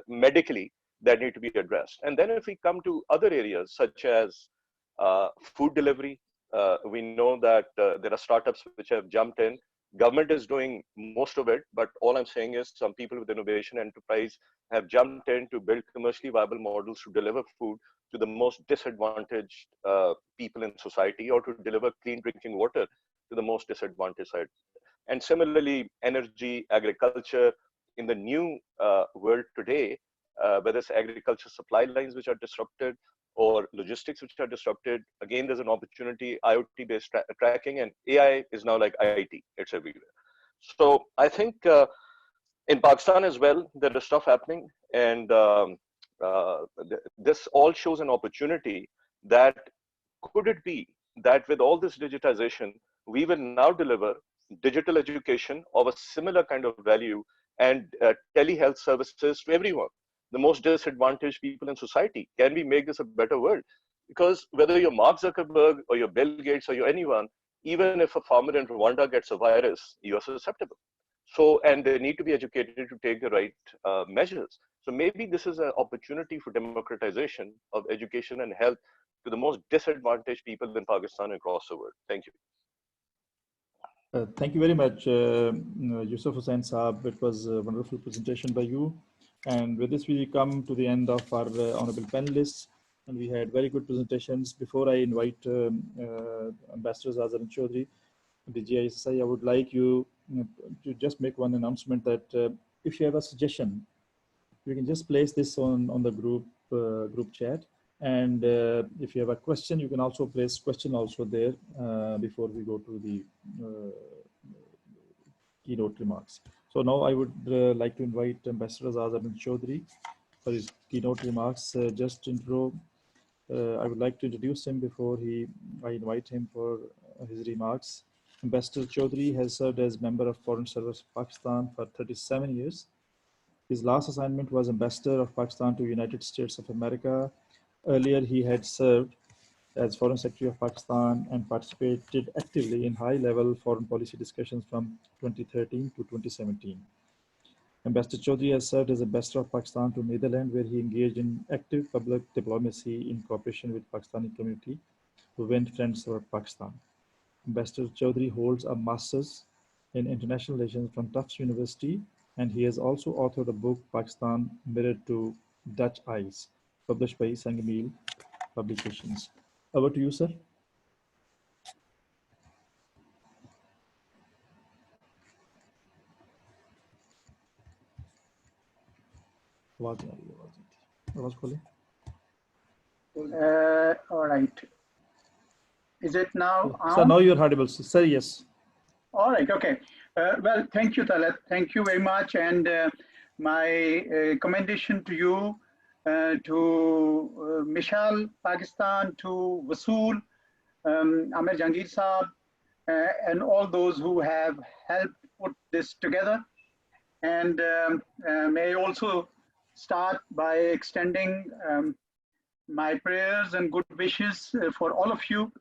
medically that need to be addressed. And then if we come to other areas such as food delivery, we know that there are startups which have jumped in. Government is doing most of it, but all I'm saying is some people with innovation enterprise have jumped in to build commercially viable models to deliver food to the most disadvantaged people in society, or to deliver clean drinking water to the most disadvantaged side. And similarly, energy, agriculture, in the new world today, whether it's agriculture supply lines which are disrupted or logistics which are disrupted, again, there's an opportunity, IoT-based tracking, and AI is now like IT, it's everywhere. So I think in Pakistan as well, there is stuff happening, and this all shows an opportunity that could it be that with all this digitization, we will now deliver digital education of a similar kind of value and telehealth services to everyone, the most disadvantaged people in society. Can we make this a better world? Because whether you're Mark Zuckerberg or you're Bill Gates or you're anyone, even if a farmer in Rwanda gets a virus, you are susceptible. So, and they need to be educated to take the right measures. So maybe this is an opportunity for democratization of education and health to the most disadvantaged people in Pakistan and across the world. Thank you. Thank you very much, Yusuf Hussain Saab. It was a wonderful presentation by you. And with this, we come to the end of our honorable panelists. And we had very good presentations. Before I invite Ambassadors Azhar and Chaudhry, DG ISSI, I would like you to just make one announcement that if you have a suggestion, you can just place this on the group chat. And if you have a question, you can also place question also there before we go to the keynote remarks. So now I would like to invite Ambassador Azhar and Chaudhry for his keynote remarks. Just intro, I would like to introduce him before I invite him for his remarks. Ambassador Chaudhry has served as member of Foreign Service of Pakistan for 37 years. His last assignment was Ambassador of Pakistan to United States of America. Earlier, he had served as Foreign Secretary of Pakistan and participated actively in high-level foreign policy discussions from 2013 to 2017. Ambassador Chaudhry has served as Ambassador of Pakistan to Netherlands, where he engaged in active public diplomacy in cooperation with Pakistani community to win friends for Pakistan. Ambassador Chaudhry holds a Master's in International Relations from Tufts University, and he has also authored a book, Pakistan Mirrored to Dutch Eyes, published by Sangamil Publications. Over to you, sir. All right. Is it now on? So now you're audible, sir. Yes. All right. Okay. Well, thank you, Talat. Thank you very much. And my commendation to you, to MISHAL Pakistan, to WUSOOL, Amir Jahangir Saab, and all those who have helped put this together. And may I also start by extending my prayers and good wishes for all of you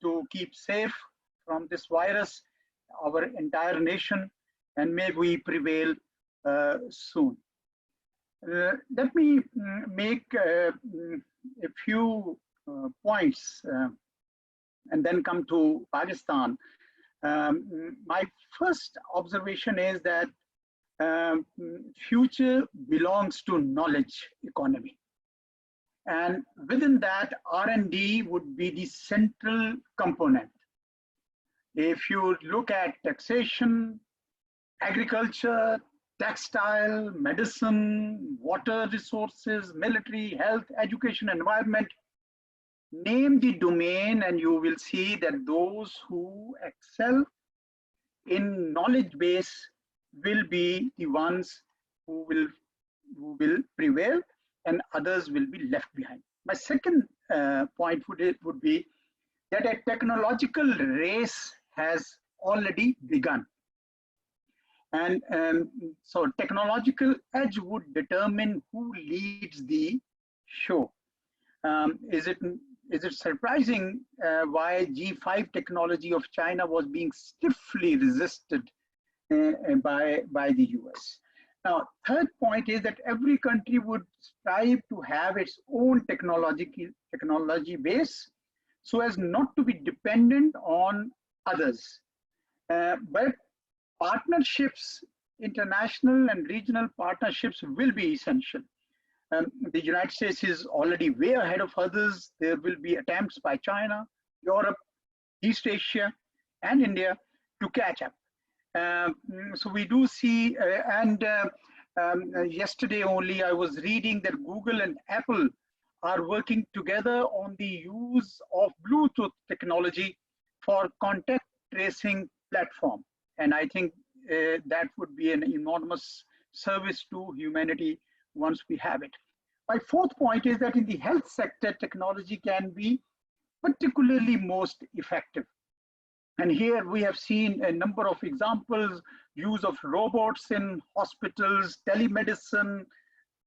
to keep safe from this virus, our entire nation, and may we prevail soon. Let me make a few points and then come to Pakistan. My first observation is that future belongs to knowledge economy. And within that, R&D would be the central component. If you look at taxation, agriculture, textile, medicine, water resources, military, health, education, environment, name the domain and you will see that those who excel in knowledge base will be the ones who will prevail and others will be left behind. My second point would be that a technological race has already begun. And so technological edge would determine who leads the show. Is it surprising why G5 technology of China was being stiffly resisted by the US? Now, third point is that every country would strive to have its own technology base so as not to be dependent on others. But partnerships, international and regional partnerships will be essential. The United States is already way ahead of others. There will be attempts by China, Europe, East Asia, and India to catch up. So we do see, yesterday only I was reading that Google and Apple are working together on the use of Bluetooth technology for contact tracing platform. And I think that would be an enormous service to humanity once we have it. My fourth point is that in the health sector, technology can be particularly most effective. And here we have seen a number of examples, use of robots in hospitals, telemedicine,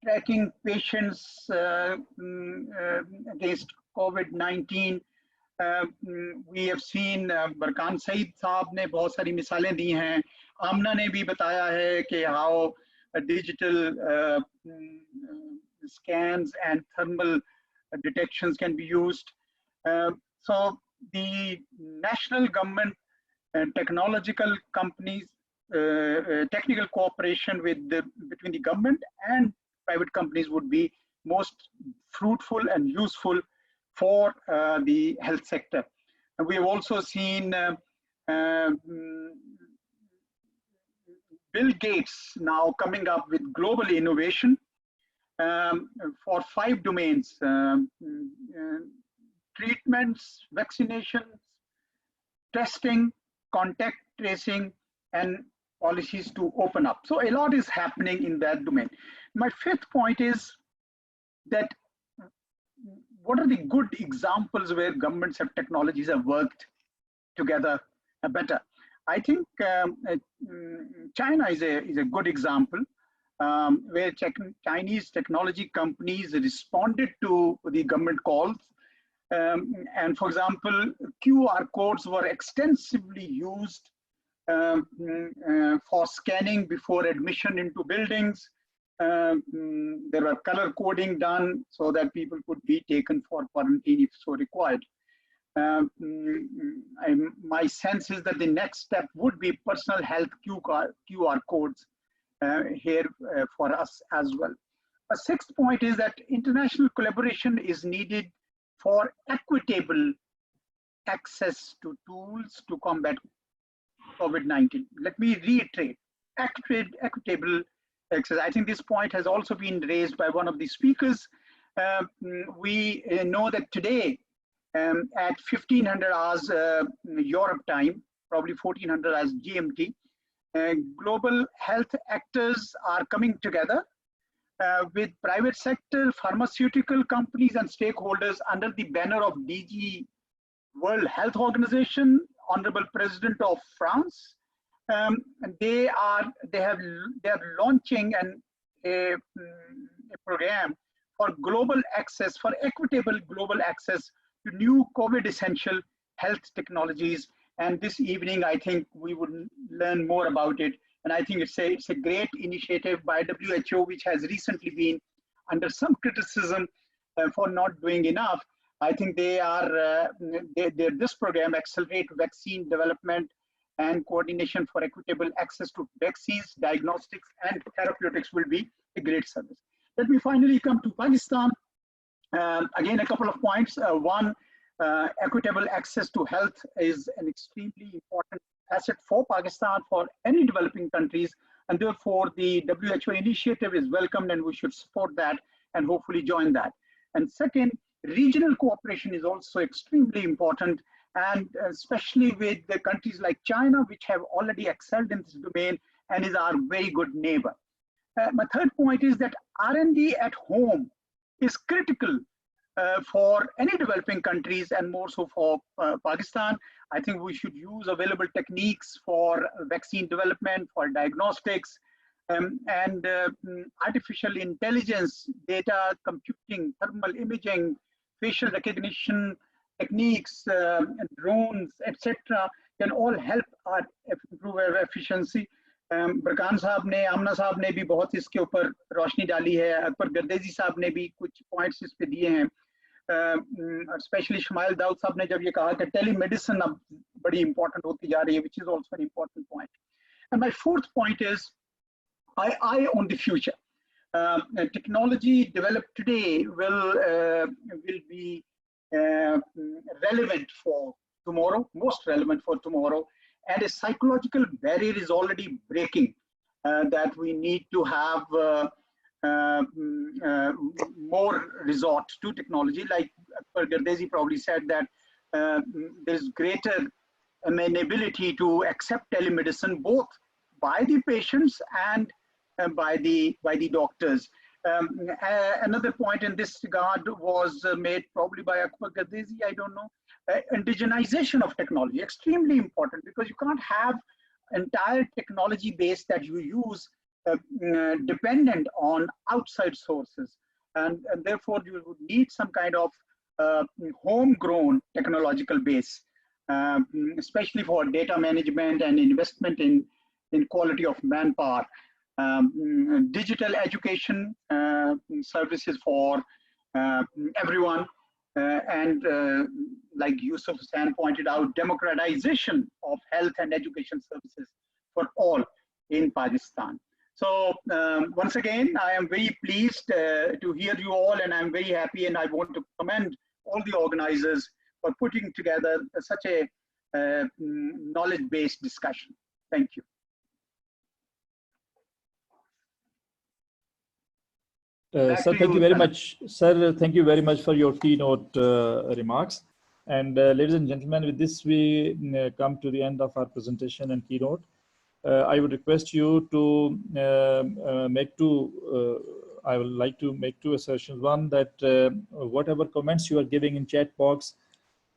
tracking patients against COVID-19. We have seen Barkan Saeed साहब ने बहुत सारी मिसालें दी हैं. आमना ने भी बताया है कि how digital scans and thermal detections can be used. So the national government and technological companies, technical cooperation between the government and private companies would be most fruitful and useful for the health sector. And we have also seen Bill Gates now coming up with global innovation for 5 domains: treatments, vaccinations, testing, contact tracing, and policies to open up. So a lot is happening in that domain. My fifth point is that what are the good examples where governments and technologies have worked together better? I think China is a good example where Chinese technology companies responded to the government calls. And for example, QR codes were extensively used for scanning before admission into buildings. There were color coding done so that people could be taken for quarantine if so required. My sense is that the next step would be personal health QR codes here for us as well. A sixth point is that international collaboration is needed for equitable access to tools to combat COVID-19. Let me reiterate, equitable access. I think this point has also been raised by one of the speakers. We know that today at 1500 hours Europe time, probably 1400 hours GMT, global health actors are coming together with private sector, pharmaceutical companies and stakeholders under the banner of DG World Health Organization, Honorable President of France. They are launching a program for global access, for equitable global access to new COVID essential health technologies. And this evening, I think we would learn more about it. And I think it's a great initiative by WHO, which has recently been under some criticism for not doing enough. I think this program, Accelerate Vaccine Development and Coordination for Equitable Access to Vaccines, Diagnostics and Therapeutics, will be a great service. Let me finally come to Pakistan. Again, a couple of points. One, equitable access to health is an extremely important asset for Pakistan, for any developing countries, and therefore the WHO initiative is welcomed, and we should support that and hopefully join that. And second, regional cooperation is also extremely important, and especially with the countries like China, which have already excelled in this domain and is our very good neighbor. My third point is that R&D at home is critical for any developing countries, and more so for Pakistan. I think we should use available techniques for vaccine development, for diagnostics, and artificial intelligence, data computing, thermal imaging, facial recognition techniques, drones, etc. can all help improve our efficiency. बरकान साहब ने, आमना साहब ने भी बहुत इसके ऊपर रोशनी डाली है, अकबर गर्देजी साहब ने भी कुछ पॉइंट्स इस पे दिए हैं, स्पेशली शमाइल दाऊद साहब ने जब ये कहा कि टेलीमेडिसिन अब बड़ी इंपॉर्टेंट होती जा रही है, which is also an important point. And my fourth point is eye on the future. Technology developed today will be relevant for tomorrow, most relevant for tomorrow, and a psychological barrier is already breaking, that we need to have more resort to technology. Like Gardezi probably said that there's greater amenability to accept telemedicine both by the patients and by the doctors. Another point in this regard was made probably by Akbar Gardezi, I don't know. Indigenization of technology, extremely important, because you can't have entire technology base that you use dependent on outside sources, and therefore you would need some kind of homegrown technological base, especially for data management and investment in quality of manpower. Digital education services for everyone, and like Yusuf Hassan pointed out, democratization of health and education services for all in Pakistan. So once again, I am very pleased to hear you all, and I'm very happy, and I want to commend all the organizers for putting together such a knowledge-based discussion. Thank you. Sir, thank you very much. Sir, thank you very much for your keynote remarks. And ladies and gentlemen, with this we come to the end of our presentation and keynote. I would request you to I would like to make two assertions. One, that whatever comments you are giving in chat box,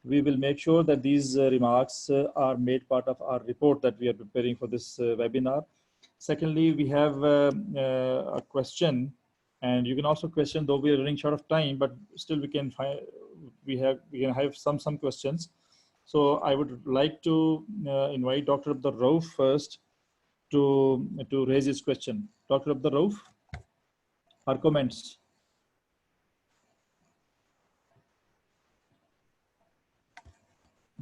we will make sure that these remarks are made part of our report that we are preparing for this webinar. Secondly, we have a question, and you can also question, though we are running short of time, but still we can find, we can have some questions. So I would like to invite Dr. Abdul Rauf first to raise his question. Dr. Abdul Rauf, our comments.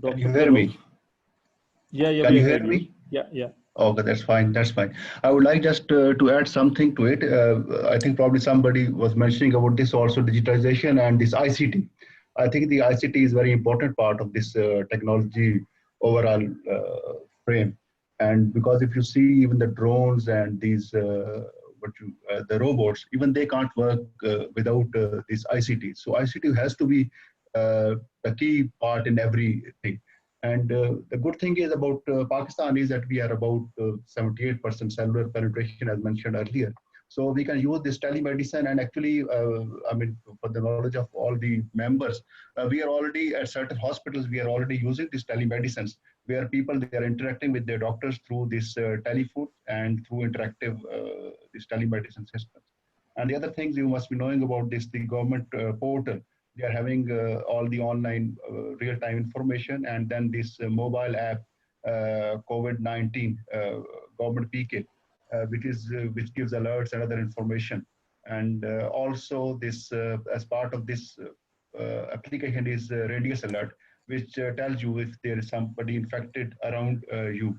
Can you hear me? Yeah. Can you hear me? Yeah. Okay, that's fine. I would like just to add something to it. I think probably somebody was mentioning about this also, digitalization and this ICT. I think the ICT is very important part of this technology overall frame. And because if you see even the drones and these the robots, even they can't work without this ICT. So ICT has to be a key part in everything. And the good thing is about Pakistan is that we are about 78% cellular penetration, as mentioned earlier. So we can use this telemedicine, and actually, I mean, for the knowledge of all the members, we are already at certain hospitals, we are already using these telemedicines, where people, they are interacting with their doctors through this telephone and through interactive this telemedicine system. And the other things you must be knowing about this, the government portal. They are having all the online real-time information, and then this mobile app, COVID-19 government PK, which gives alerts and other information. And also this, as part of this application is radius alert, which tells you if there is somebody infected around you.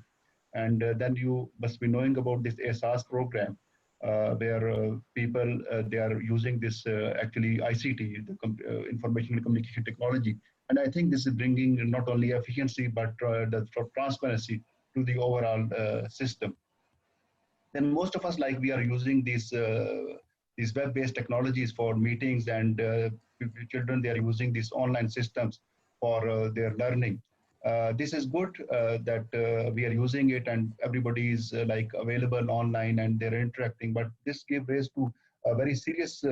And then you must be knowing about this SARS program, where people, they are using this actually ICT, the information and communication technology. And I think this is bringing not only efficiency, but the transparency to the overall system. Then most of us, like, we are using these web-based technologies for meetings, and children, they are using these online systems for their learning. This is good that we are using it and everybody is like available online and they're interacting, but this gives rise to a very serious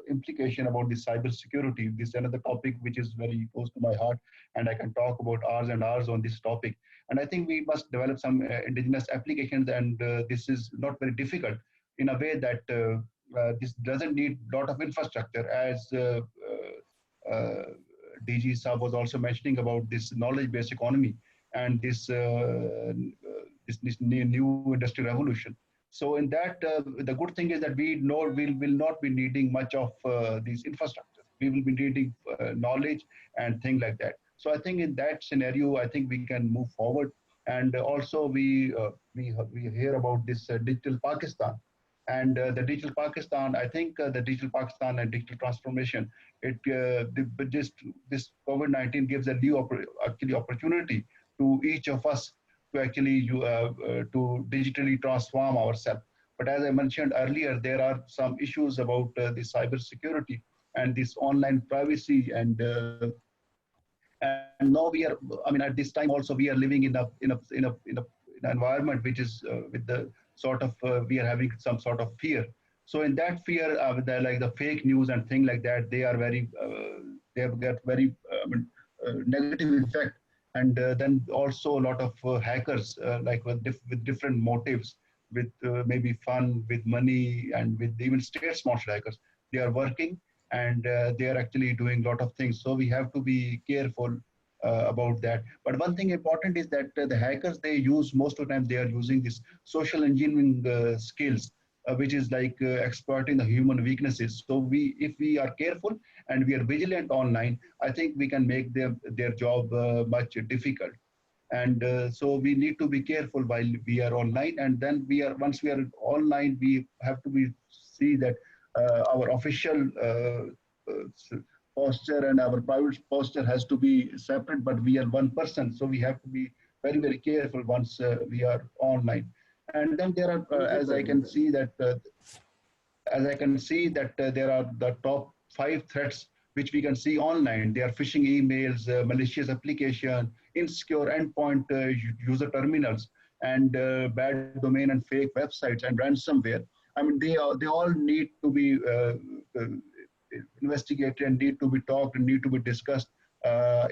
implication about the cyber security. This is another topic which is very close to my heart, and I can talk about hours and hours on this topic. And I think we must develop some indigenous applications, and this is not very difficult in a way that this doesn't need a lot of infrastructure, as DG Saab was also mentioning about this knowledge-based economy and this new industrial revolution. So in that, the good thing is that we know will not be needing much of these infrastructure. We will be needing knowledge and things like that. So I think in that scenario, I think we can move forward. And also we hear about this digital Pakistan. And the digital Pakistan, I think the digital Pakistan and digital transformation, this COVID-19 gives a new opportunity to each of us to actually to digitally transform ourselves. But as I mentioned earlier, there are some issues about the cyber security and this online privacy, and now we are, I mean, at this time also we are living in an environment which is with the sort of we are having some sort of fear. So in that fear, with like the fake news and things like that, they are very they have got very negative effect. And then also a lot of hackers, like with different motives, with maybe fun, with money, and with even state-sponsored hackers. They are working, and they are actually doing a lot of things. So we have to be careful about that. But one thing important is that the hackers, they use, most of the time they are using this social engineering skills, which is like exploiting the human weaknesses. So if we are careful and we are vigilant online, I think we can make their job much difficult. And so we need to be careful while we are online. And then once we are online, we have to see that our official posture and our private posture has to be separate, but we are one person. So we have to be very, very careful once we are online. And then there are, as I can see that there are the top 5 threats which we can see online. They are phishing emails, malicious application, insecure endpoint user terminals, and bad domain and fake websites and ransomware. I mean, they all need to be investigated and need to be talked and need to be discussed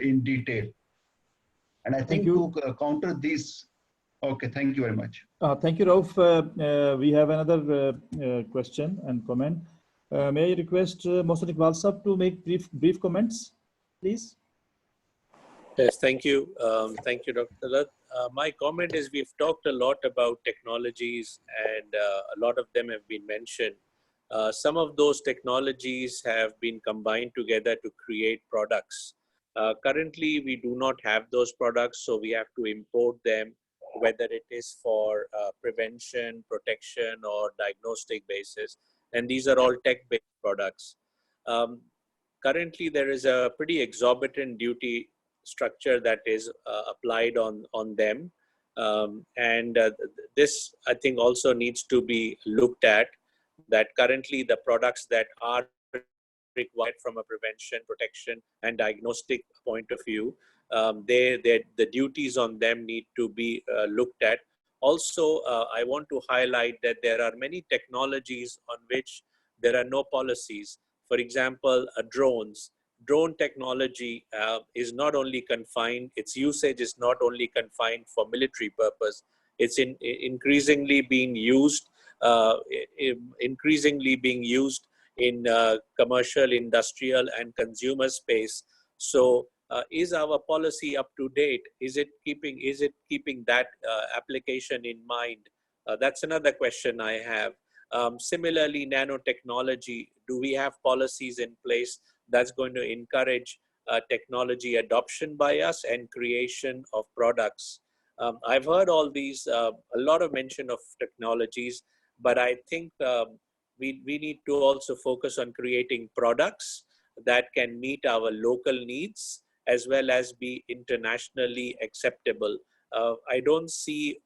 in detail. And I think to counter these. Okay, thank you very much. Thank you, Rauf. We have another question and comment. May I request Mohsen Iqbal Sahab to make brief comments, please? Yes, thank you. Thank you, Dr. Talat. My comment is, we've talked a lot about technologies, and a lot of them have been mentioned. Some of those technologies have been combined together to create products. Currently, we do not have those products, so we have to import them, whether it is for prevention, protection, or diagnostic basis. And these are all tech-based products. Currently, there is a pretty exorbitant duty structure that is applied on them. This, I think, also needs to be looked at, that currently the products that are required from a prevention, protection, and diagnostic point of view, the duties on them need to be looked at. Also, I want to highlight that there are many technologies on which there are no policies. For example, drones. Drone technology is not only confined, its usage is not only confined for military purpose, it's increasingly being used increasingly being used in commercial, industrial, and consumer space. So, is our policy up to date? Is it keeping that application in mind? That's another question I have. Similarly, nanotechnology, do we have policies in place that's going to encourage technology adoption by us and creation of products? I've heard all these, a lot of mention of technologies, but I think we need to also focus on creating products that can meet our local needs as well as be internationally acceptable. I don't see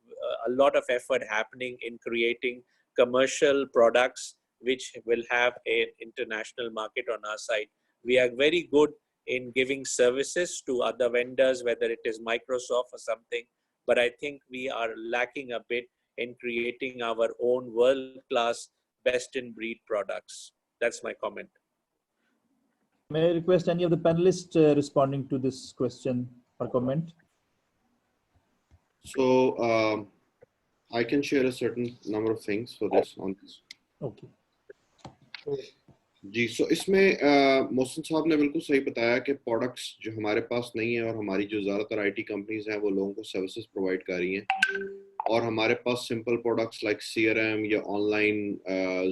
a lot of effort happening in creating commercial products which will have an international market on our side. We are very good in giving services to other vendors, whether it is Microsoft or something, but I think we are lacking a bit in creating our own world-class, best-in-breed products. That's my comment. May I request any of the panelists responding to this question or comment? So I can share a certain number of things for this on this. Okay. Ji, so इसमें मोहसिन साहब ने बिल्कुल सही बताया कि products जो हमारे पास नहीं है और हमारी जो ज़्यादातर आईटी कंपनीज हैं वो लोगों को सर्विसेज प्रोवाइड कर रही हैं और हमारे पास सिंपल प्रोडक्ट्स लाइक सीआरएम या ऑनलाइन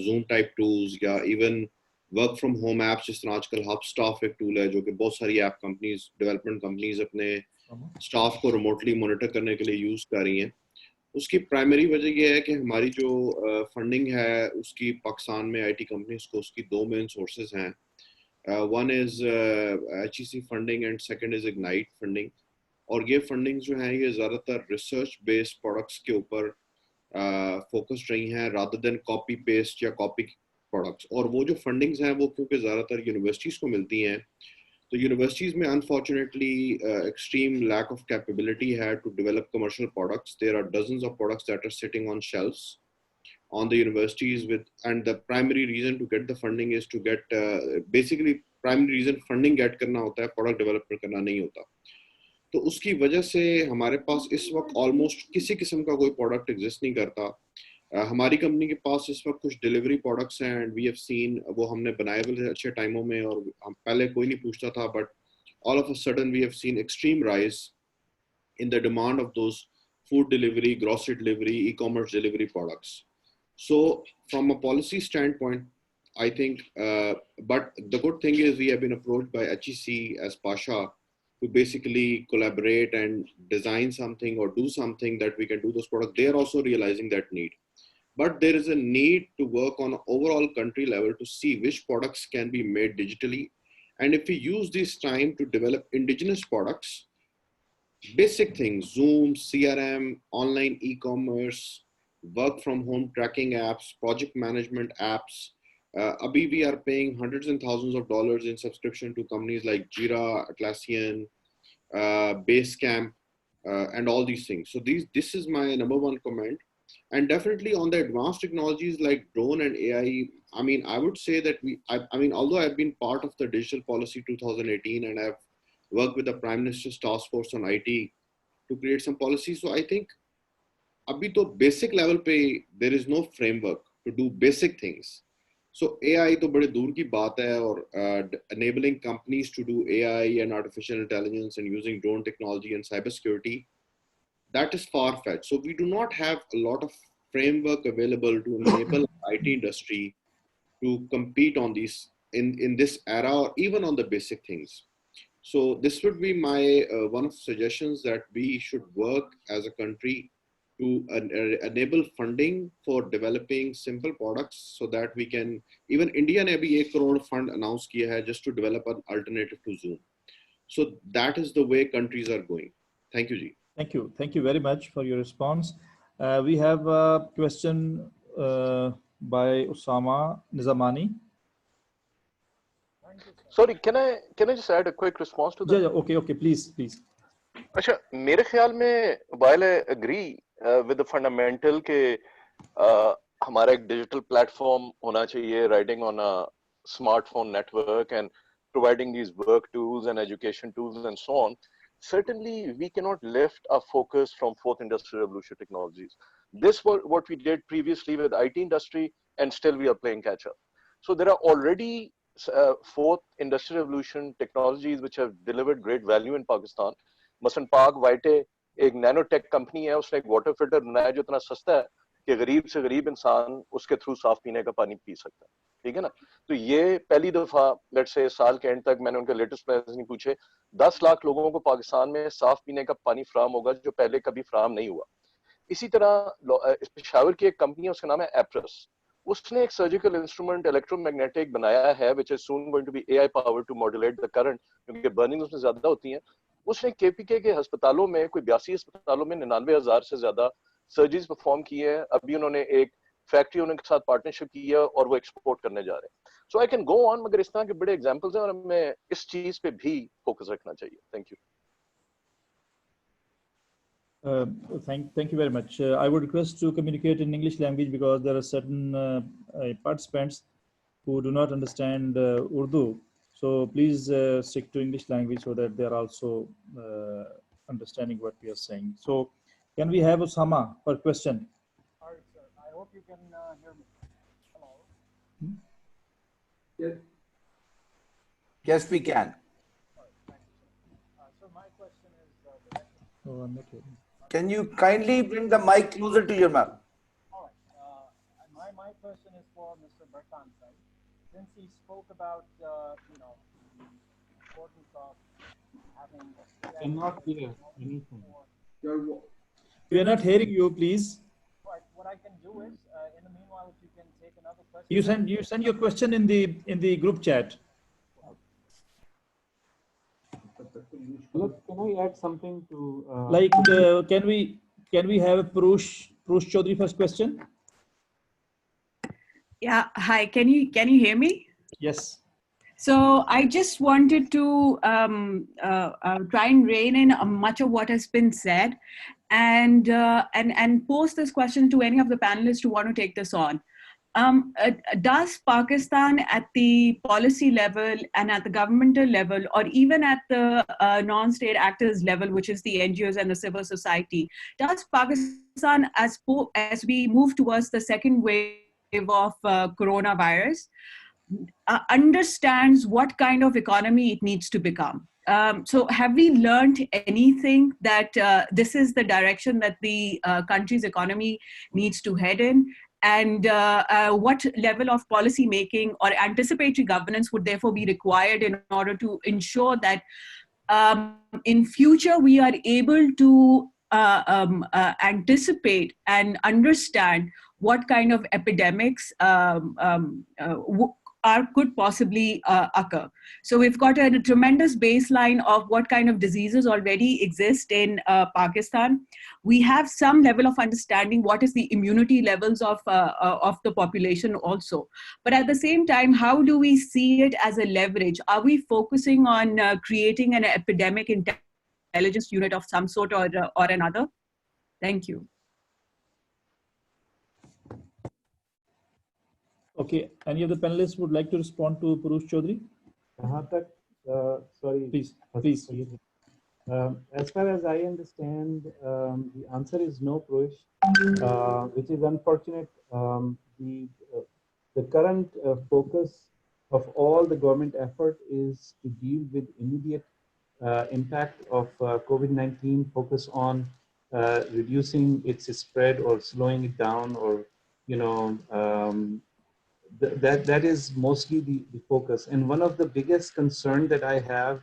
जूम टाइप टूल्स या even work from home apps, जिस तरह आजकल हब स्टाफ एक टूल है जो कि बहुत सारी ऐप कंपनीज, डेवलपमेंट कंपनीज अपने स्टाफ को रिमोटली मॉनिटर करने के लिए यूज़ कर रही हैं। उसकी प्राइमरी वजह यह है कि हमारी जो फंडिंग है उसकी पाकिस्तान में आईटी कंपनीज को उसकी दो मेन सोर्सेज हैं। One is ISSI funding and second is ignite funding, और ये फंडिंग जो हैं ये ज़्यादातर रिसर्च बेस्ड प्रोडक्ट्स के ऊपर फोकस्ड रही हैं रादर देन कॉपी पेस्ट या कॉपी प्रोडक्ट्स। और वो जो फंडिंग्स हैं वो क्योंकि ज़्यादातर यूनिवर्सिटीज़ को मिलती हैं, तो यूनिवर्सिटीज़ में unfortunately extreme lack of capability है to develop commercial products. There are dozens of products that are sitting on shelves on the universities with, and the primary reason to get the funding is to get basically primary reason funding get करना होता है, product development करना नहीं होता। तो उसकी वजह से हमारे पास इस वक्त ऑलमोस्ट किसी किस्म का कोई प्रोडक्ट एग्जिस्ट नहीं करता। हमारी कंपनी के पास इस वक्त कुछ डिलीवरी प्रोडक्ट्स हैं एंड वी हैव सीन, वो हमने बनाए हुए अच्छे टाइमों में और हम पहले कोई नहीं पूछता था, but all of a sudden we have seen extreme rise in the demand of those food delivery, grocery delivery, e-commerce delivery products. So from a policy standpoint, I think, but the good thing is we have been approached by ISSI as Pasha to basically collaborate and design something or do something that we can do those products. They are also realizing that need. But there is a need to work on an overall country level to see which products can be made digitally. And if we use this time to develop indigenous products, basic things, Zoom, CRM, online e-commerce, work from home tracking apps, project management apps. Abhi we are paying hundreds and thousands of dollars in subscription to companies like Jira, Atlassian, Basecamp, and all these things. So this is my number one comment. And definitely on the advanced technologies like drone and AI, I mean, I would say that I mean, although I've been part of the Digital Policy 2018 and I've worked with the Prime Minister's Task Force on IT to create some policies, so I think अभी तो basic level पे there is no framework to do basic things. So AI तो बड़े दूर की बात है, और enabling companies to do AI and artificial intelligence and using drone technology and cyber security, that is far fetched. So we do not have a lot of framework available to enable IT industry to compete on these in this era, or even on the basic things. So this would be my one of the suggestions, that we should work as a country to enable funding for developing simple products so that we can, even India ने अभी 1 crore fund announce किया है just to develop an alternative to Zoom. So that is the way countries are going. Thank you, Ji. Thank you very much for your response. We have a question by Usama Nizamani. Sorry, can I just add a quick response to that? Yeah, okay, please. अच्छा, मेरे ख्याल में while I agree with the fundamental के हमारा एक digital platform होना चाहिए riding on a smartphone network and providing these work tools and education tools and so on, certainly we cannot lift our focus from fourth industrial revolution technologies. This was what we did previously with IT industry, and still we are playing catch up. So there are already fourth industrial revolution technologies which have delivered great value in Pakistan. मसलन पाक वाइटे एक nano tech company है, उसने एक water filter बनाया जो इतना सस्ता है कि गरीब से गरीब इंसान उसके थ्रू साफ पीने का पानी पी सकता है, ठीक है ना। तो ये पहली दफा लेट से साल के एंड तक मैंने उनके लेटेस्ट प्लान्स नहीं पूछे, 10 लाख लोगों को पाकिस्तान में साफ पीने का पानी फ्राहम होगा जो पहले कभी फ्राहम नहीं हुआ। इसी तरह पेशावर की एक कंपनी है, उसका नाम है एप्रस, उसने एक सर्जिकल इंस्ट्रूमेंट इलेक्ट्रोमैग्नेटिक बनाया है which is soon going to be AI power to modulate the current, क्योंकि बर्निंग उसमें ज्यादा होती है। उसने केपीके के अस्पतालों में कोई 82 अस्पतालों में 99,000 से ज्यादा सर्जरीज परफॉर्म की है। अभी उन्होंने एक फैक्ट्री उनके साथ पार्टनरशिप की है और वो एक्सपोर्ट करने जा रहे हैं। सो आई कैन गो ऑन, मगर इस तरह के बड़े एग्जांपल्स हैं और हमें इस चीज पे भी फोकस रखना चाहिए। Thank you. Thank you very much. I would request to communicate in English language because there are certain participants who do not understand Urdu. So please stick to English language so that they are also understanding what we are saying. So can we have Osama for question? All right, sir. I hope you can hear me. Hello. Yes. Yes, we can. All right, thank you, sir. So my question is directed. Oh, I'm not hearing. Can you kindly bring the mic closer to your mouth? All right. My question is for Mr. Barkan, right? Since he spoke about you know, the importance of having. Cannot hear anything. We are not hearing you, please. Right. What I can do is, in the meanwhile, if you can take another question. You send your question in the group chat. Look, can I add something to? Can we have a Prush Chaudhary first question? Yeah. Hi. Can you hear me? Yes. So I just wanted to try and rein in much of what has been said, and pose this question to any of the panelists who want to take this on. Does Pakistan at the policy level and at the governmental level, or even at the non-state actors level, which is the NGOs and the civil society, does Pakistan, as we move towards the second wave of coronavirus, understands what kind of economy it needs to become? So have we learned anything that this is the direction that the country's economy needs to head in? And what level of policy making or anticipatory governance would therefore be required in order to ensure that in future we are able to anticipate and understand what kind of epidemics could possibly occur. So we've got a tremendous baseline of what kind of diseases already exist in Pakistan. We have some level of understanding what is the immunity levels of the population also. But at the same time, how do we see it as a leverage? Are we focusing on creating an epidemic intelligence unit of some sort or another? Thank you. Okay, any of the panelists would like to respond to Prush Chaudhary? Sorry. Please. As far as I understand, the answer is no, Prush, which is unfortunate. The current focus of all the government effort is to deal with immediate impact of COVID-19, focus on reducing its spread or slowing it down, or that is mostly the focus. And one of the biggest concern that I have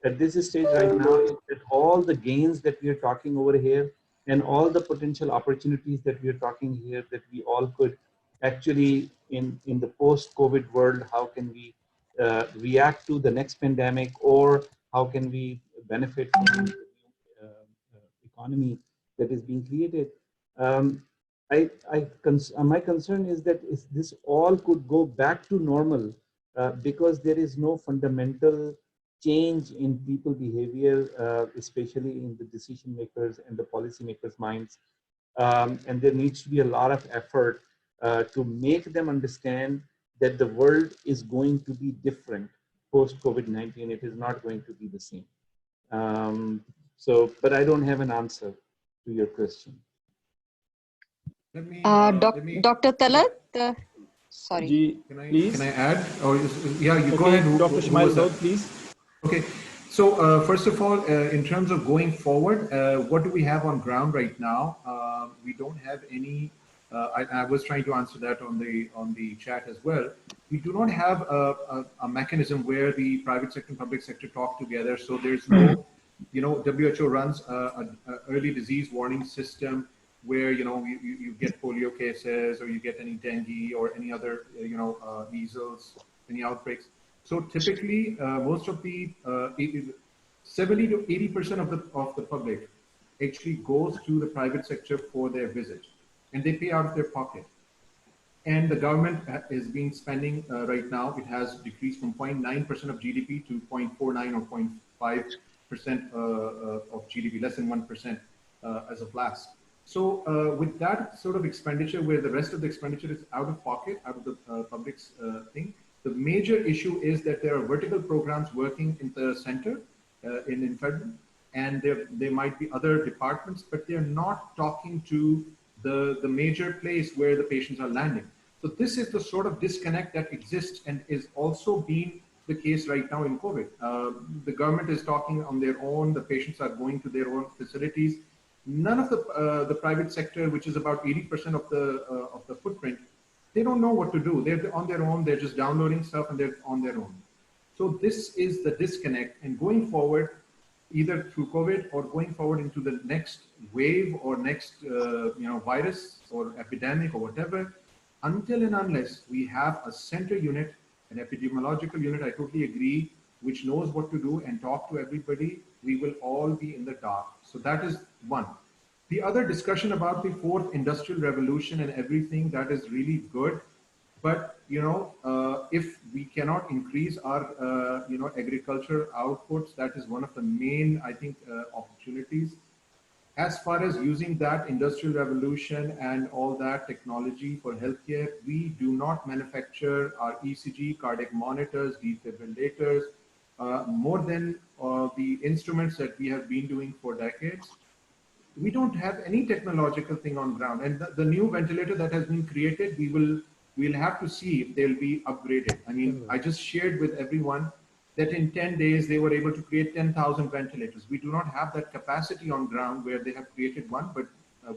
at this stage right now is that all the gains that we are talking over here and all the potential opportunities that we are talking here, that we all could actually in the post-COVID world, how can we react to the next pandemic, or how can we benefit from the economy that is being created. My concern is that this all could go back to normal because there is no fundamental change in people behavior, especially in the decision makers and the policy makers' minds. And there needs to be a lot of effort to make them understand that the world is going to be different post COVID-19. It is not going to be the same. But I don't have an answer to your question. Dr. Talat, sorry. Can I add? Or yeah, you go ahead. Dr. Shmail Daud, please. Okay. So first of all, in terms of going forward, what do we have on ground right now? We don't have any. I was trying to answer that on the chat as well. We do not have a mechanism where the private sector and public sector talk together. So there's no, WHO runs an early disease warning system where you get polio cases or you get any dengue or any other measles, any outbreaks. So typically, most of the 70 to 80% of the public actually goes to the private sector for their visit, and they pay out of their pocket. And the government is being spending right now. It has decreased from 0.9% of GDP to 0.49 or 0.5% of GDP, less than 1% as of last. So with that sort of expenditure, where the rest of the expenditure is out of pocket, out of the public's thing, the major issue is that there are vertical programs working in the center, in federal, and there might be other departments, but they're not talking to the major place where the patients are landing. So this is the sort of disconnect that exists and is also being the case right now in COVID. The government is talking on their own, the patients are going to their own facilities. None of the private sector, which is about 80% of the footprint, they don't know what to do. They're on their own, they're just downloading stuff and they're on their own. So this is the disconnect, and going forward, either through COVID or going forward into the next wave or next virus or epidemic or whatever, until and unless we have a center unit, an epidemiological unit, I totally agree, which knows what to do and talk to everybody, we will all be in the dark. So that is one. The other discussion about the fourth industrial revolution and everything, that is really good. But, if we cannot increase our, agriculture outputs, that is one of the main, I think, opportunities. As far as using that industrial revolution and all that technology for healthcare, we do not manufacture our ECG, cardiac monitors, defibrillators, more than the instruments that we have been doing for decades. We don't have any technological thing on ground. And the new ventilator that has been created, we'll have to see if they'll be upgraded. I mean, I just shared with everyone that in 10 days, they were able to create 10,000 ventilators. We do not have that capacity on ground where they have created one, but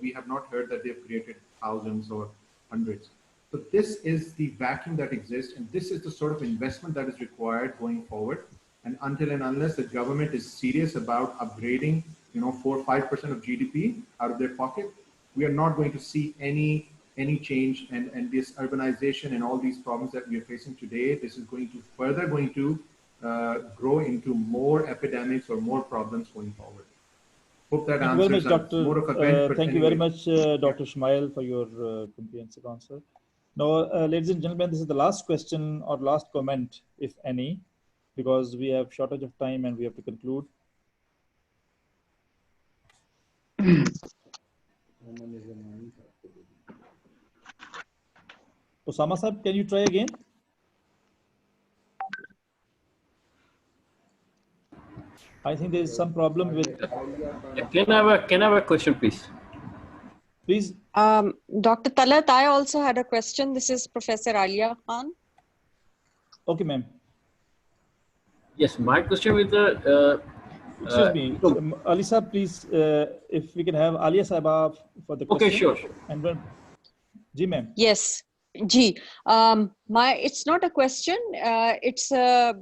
we have not heard that they've created thousands or hundreds. So this is the vacuum that exists, and this is the sort of investment that is required going forward. And until and unless the government is serious about upgrading, 4 or 5% of GDP out of their pocket, we are not going to see any change. And this urbanization and all these problems that we are facing today, this is going to further grow into more epidemics or more problems going forward. Hope that answers. More of a vent, thank you very much, Dr. Shmail, for your comprehensive answer. Now, ladies and gentlemen, this is the last question or last comment, if any, because we have shortage of time and we have to conclude. Osama Saab, can you try again? I think there is some problem with. Can I have a question, please? Please. Dr. Talat, I also had a question. This is Professor Alia Khan. Okay, ma'am. Yes, my question with the. Excuse me, Ali Saab, please, if we can have Alia Saab for the question. Okay, sure. And then, Ji, ma'am. Yes, Ji. It's not a question. It's I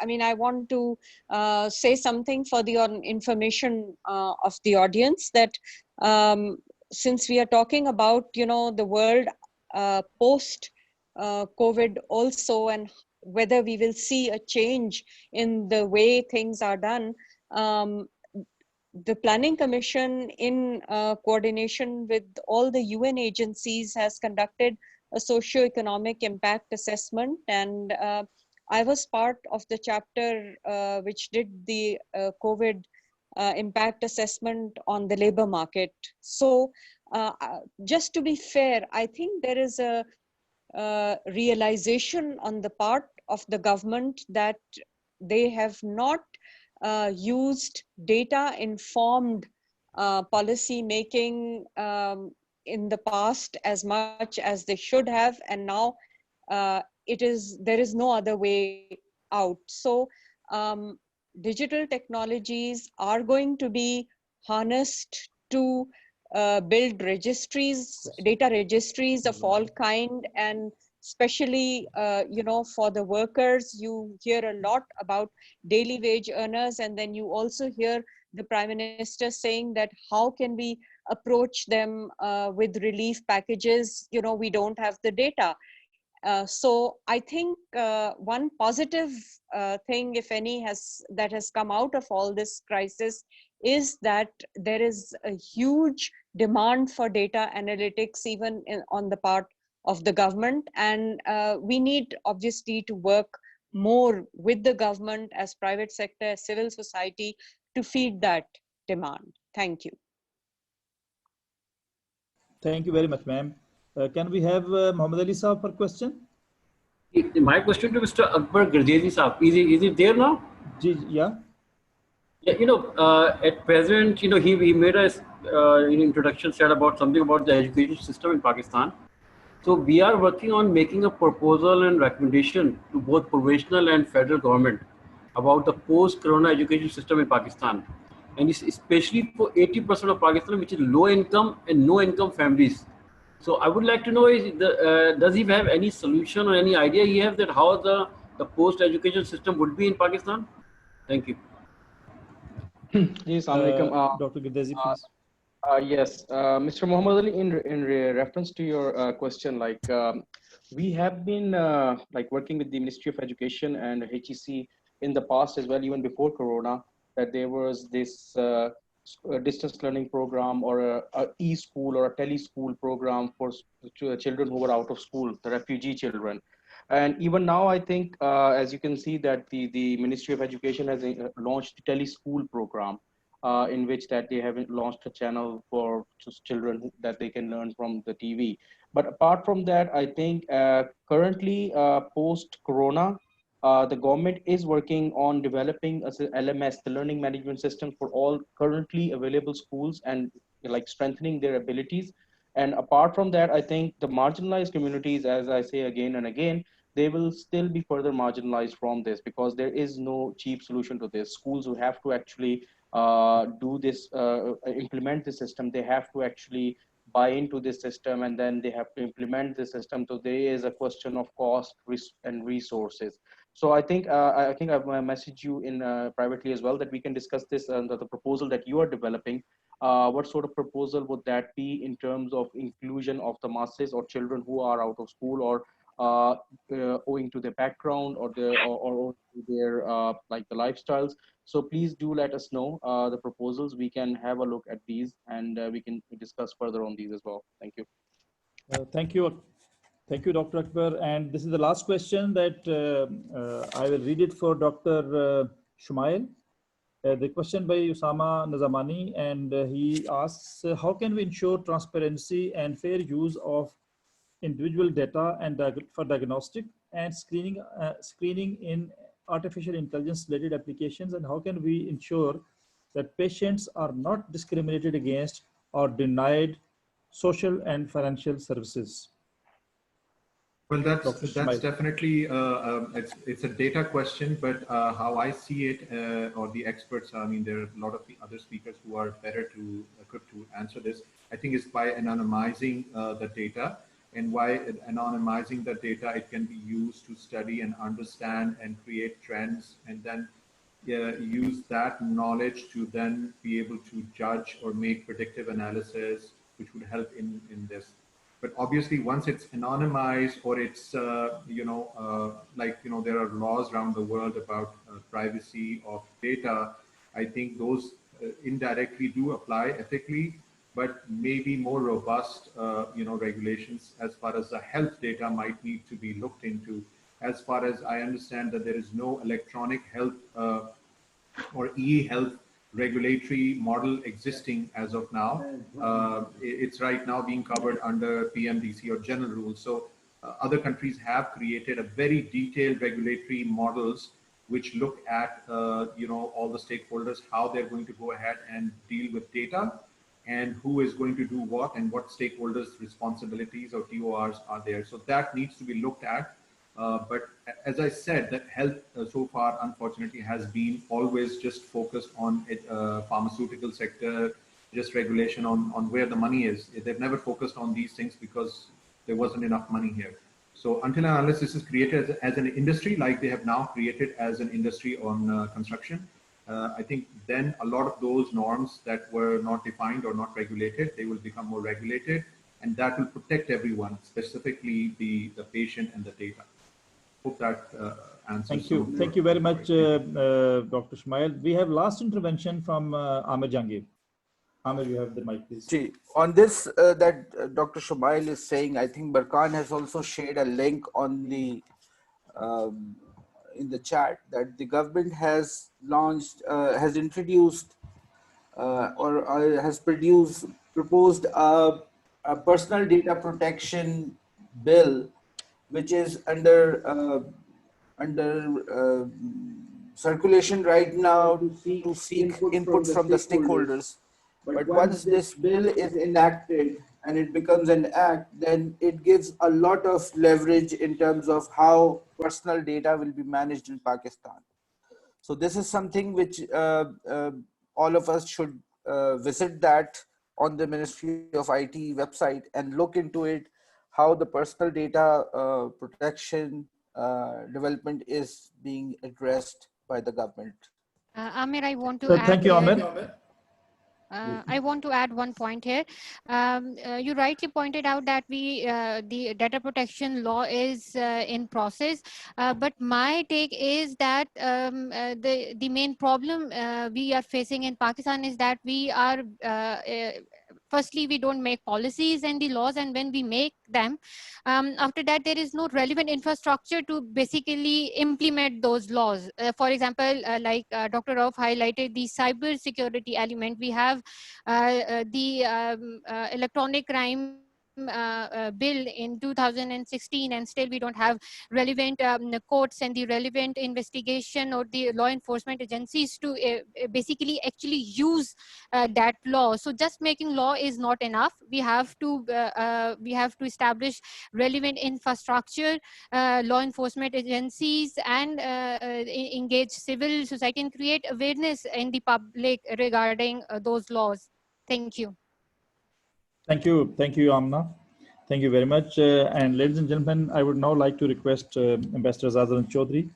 mean, I want to say something for the information of the audience that since we are talking about, the world post COVID also, and whether we will see a change in the way things are done, the Planning Commission, in coordination with all the UN agencies, has conducted a socio-economic impact assessment, and I was part of the chapter which did the COVID impact assessment on the labor market. So just to be fair, I think there is a realization on the part of the government that they have not used data-informed policy making in the past as much as they should have, and now there is no other way out. So digital technologies are going to be harnessed to build registries, data registries of all kind, and especially for the workers. You hear a lot about daily wage earners, and then you also hear the Prime Minister saying that how can we approach them with relief packages? We don't have the data. So I think one positive thing, if any, that has come out of all this crisis is that there is a huge demand for data analytics, even on the part of the government. And we need obviously to work more with the government as private sector, civil society, to feed that demand. Thank you. Thank you very much, ma'am. Can we have Muhammad Ali Saab for question? My question to Mr. Akbar Gurjezi Saab, is it there now? Yeah. Yeah, at present, he made a introduction said about something about the education system in Pakistan. So we are working on making a proposal and recommendation to both provincial and federal government about the post-corona education system in Pakistan, and it's especially for 80% of Pakistan, which is low income and no income families. So I would like to know, does he have any solution or any idea he has that how the post-education system would be in Pakistan? Thank you. Yes, Dr. Gurdesi, please. Yes, Mr. Muhammad Ali, in reference to your question, we have been working with the Ministry of Education and HEC in the past as well, even before Corona, that there was this distance learning program or a e-school or a tele-school program for children who were out of school, the refugee children. And even now, I think, as you can see, that the Ministry of Education has launched the tele-school program, in which that they have launched a channel for just children that they can learn from the TV. But apart from that, I think currently post-Corona, the government is working on developing a LMS, the learning management system, for all currently available schools, and strengthening their abilities. And apart from that, I think the marginalized communities, as I say again and again, they will still be further marginalized from this, because there is no cheap solution to this. Schools who have to actually do this, implement the system, they have to actually buy into this system, and then they have to implement the system. So there is a question of cost and resources. So I think I've messaged you in privately as well, that we can discuss this, the proposal that you are developing. What sort of proposal would that be in terms of inclusion of the masses or children who are out of school, or owing to their background or their the lifestyles? So please do let us know the proposals. We can have a look at these, and we can discuss further on these as well. Thank you. Thank you. Thank you, Dr. Akbar. And this is the last question that I will read it for Dr. Shumail. The question by Usama Nazamani, and he asks, how can we ensure transparency and fair use of individual data and for diagnostic and screening in artificial intelligence related applications, and how can we ensure that patients are not discriminated against or denied social and financial services? Well, that's definitely it's a data question, but how I see it, or the experts, I mean, there are a lot of the other speakers who are better equipped to answer this. I think it's by anonymizing the data, and why anonymizing the data, it can be used to study and understand and create trends, and then use that knowledge to then be able to judge or make predictive analysis, which would help in this. But obviously, once it's anonymized, or it's, there are laws around the world about privacy of data, I think those indirectly do apply ethically, but maybe more robust, regulations as far as the health data might need to be looked into. As far as I understand, that there is no electronic health or e-health regulatory model existing as of now. It's right now being covered under PMDC or general rules. So other countries have created a very detailed regulatory models which look at all the stakeholders, how they're going to go ahead and deal with data. and who is going to do what and what stakeholders' responsibilities or TORs are there. So that needs to be looked at. But as I said, that health so far, unfortunately, has been always just focused on pharmaceutical sector, just regulation on where the money is. They've never focused on these things because there wasn't enough money here. So until and unless this is created as an industry, like they have now created as an industry on construction, I think then a lot of those norms that were not defined or not regulated, they will become more regulated, and that will protect everyone, specifically the patient and the data. Hope that answers. Thank you. Thank you very much, Dr. Shmail. We have last intervention from Amir Jangir. Amir, you have the mic, please. See, on this that Dr. Shumail is saying, I think Barkan has also shared a link on the in the chat that the government has launched, has introduced or has proposed a personal data protection bill, which is under circulation right now to seek input from the stakeholders. But once this bill is enacted and it becomes an act, then it gives a lot of leverage in terms of how personal data will be managed in Pakistan. So this is something which all of us should visit that on the Ministry of IT website and look into it, how the personal data protection development is being addressed by the government. Amir, I want to add. Thank you, Amir. I want to add one point here. You rightly pointed out that the data protection law is in process, but my take is that the main problem we are facing in Pakistan is that we are firstly, we don't make policies and the laws, and when we make them, after that there is no relevant infrastructure to basically implement those laws. For example, like Dr. Rauf highlighted the cyber security element, we have the electronic crime bill in 2016, and still we don't have relevant courts and the relevant investigation or the law enforcement agencies to basically actually use that law. So just making law is not enough. We have to establish relevant infrastructure, law enforcement agencies, and engage civil society and create awareness in the public regarding those laws. Thank you. Thank you, Amna. Thank you very much. And ladies and gentlemen, I would now like to request Ambassador Azad Chaudhry,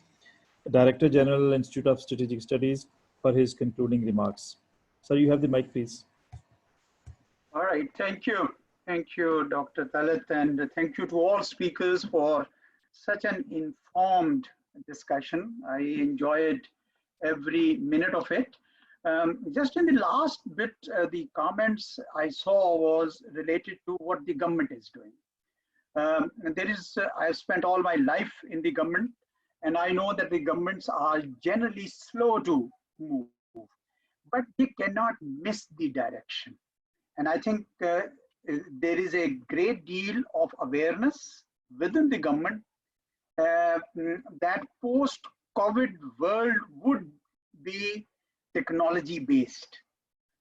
Director General, Institute of Strategic Studies, for his concluding remarks. Sir, you have the mic, please. All right, thank you. Thank you, Dr. Talat, and thank you to all speakers for such an informed discussion. I enjoyed every minute of it. Just in the last bit, the comments I saw was related to what the government is doing. I've spent all my life in the government, and I know that the governments are generally slow to move, but they cannot miss the direction. And I think there is a great deal of awareness within the government that post-COVID world would be technology based,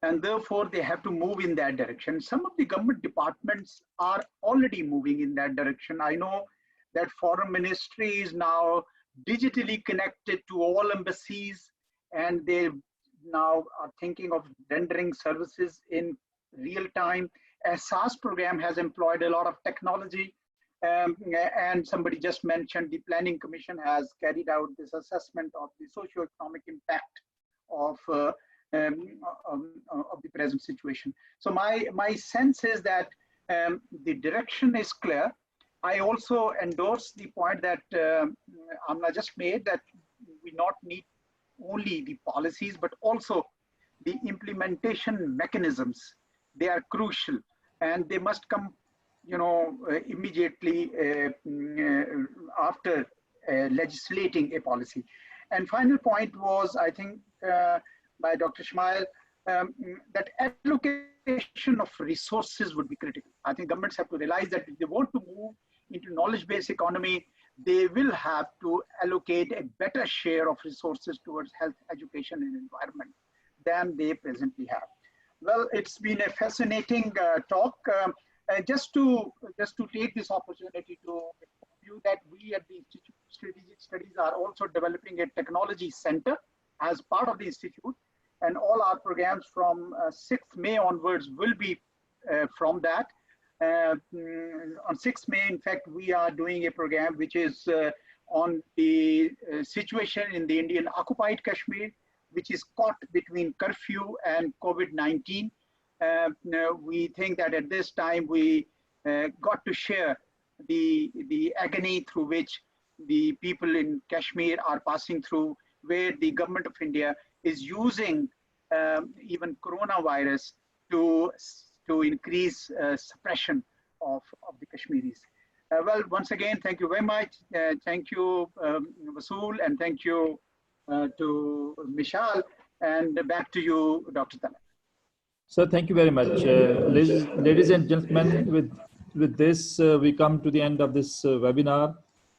and therefore they have to move in that direction. Some of the government departments are already moving in that direction. I know that Foreign Ministry is now digitally connected to all embassies, and they now are thinking of rendering services in real time. SAS program has employed a lot of technology, and somebody just mentioned the Planning Commission has carried out this assessment of the socio-economic impact of the present situation. So my sense is that the direction is clear. I also endorse the point that Amna just made, that we not need only the policies, but also the implementation mechanisms. They are crucial, and they must come, immediately after legislating a policy. And final point was, I think, by Dr. Shmail, that allocation of resources would be critical. I think governments have to realize that if they want to move into knowledge-based economy, they will have to allocate a better share of resources towards health, education, and environment than they presently have. Well, it's been a fascinating talk. Just to take this opportunity to inform you that we at the Institute of Strategic Studies are also developing a technology center as part of the institute, and all our programs from 6th May onwards will be from that. On 6th May, in fact, we are doing a program which is on the situation in the Indian occupied Kashmir, which is caught between curfew and COVID-19. We think that at this time we got to share the agony through which the people in Kashmir are passing through, where the government of India is using even coronavirus to increase suppression of the Kashmiris. Well, once again, thank you very much. Thank you, WUSOOL, and thank you to Mishal. And back to you, Dr. Talat. So thank you very much. Ladies and gentlemen, with this, we come to the end of this webinar.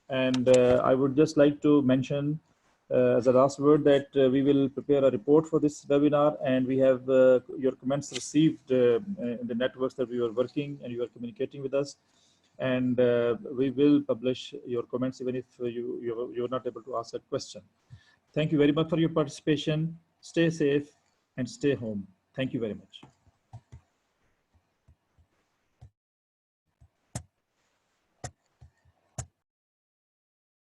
And I would just like to mention as a last word that we will prepare a report for this webinar, and we have your comments received in the networks that we were working, and you are communicating with us. And we will publish your comments even if you're not able to ask a question. Thank you very much for your participation. Stay safe and stay home. Thank you very much.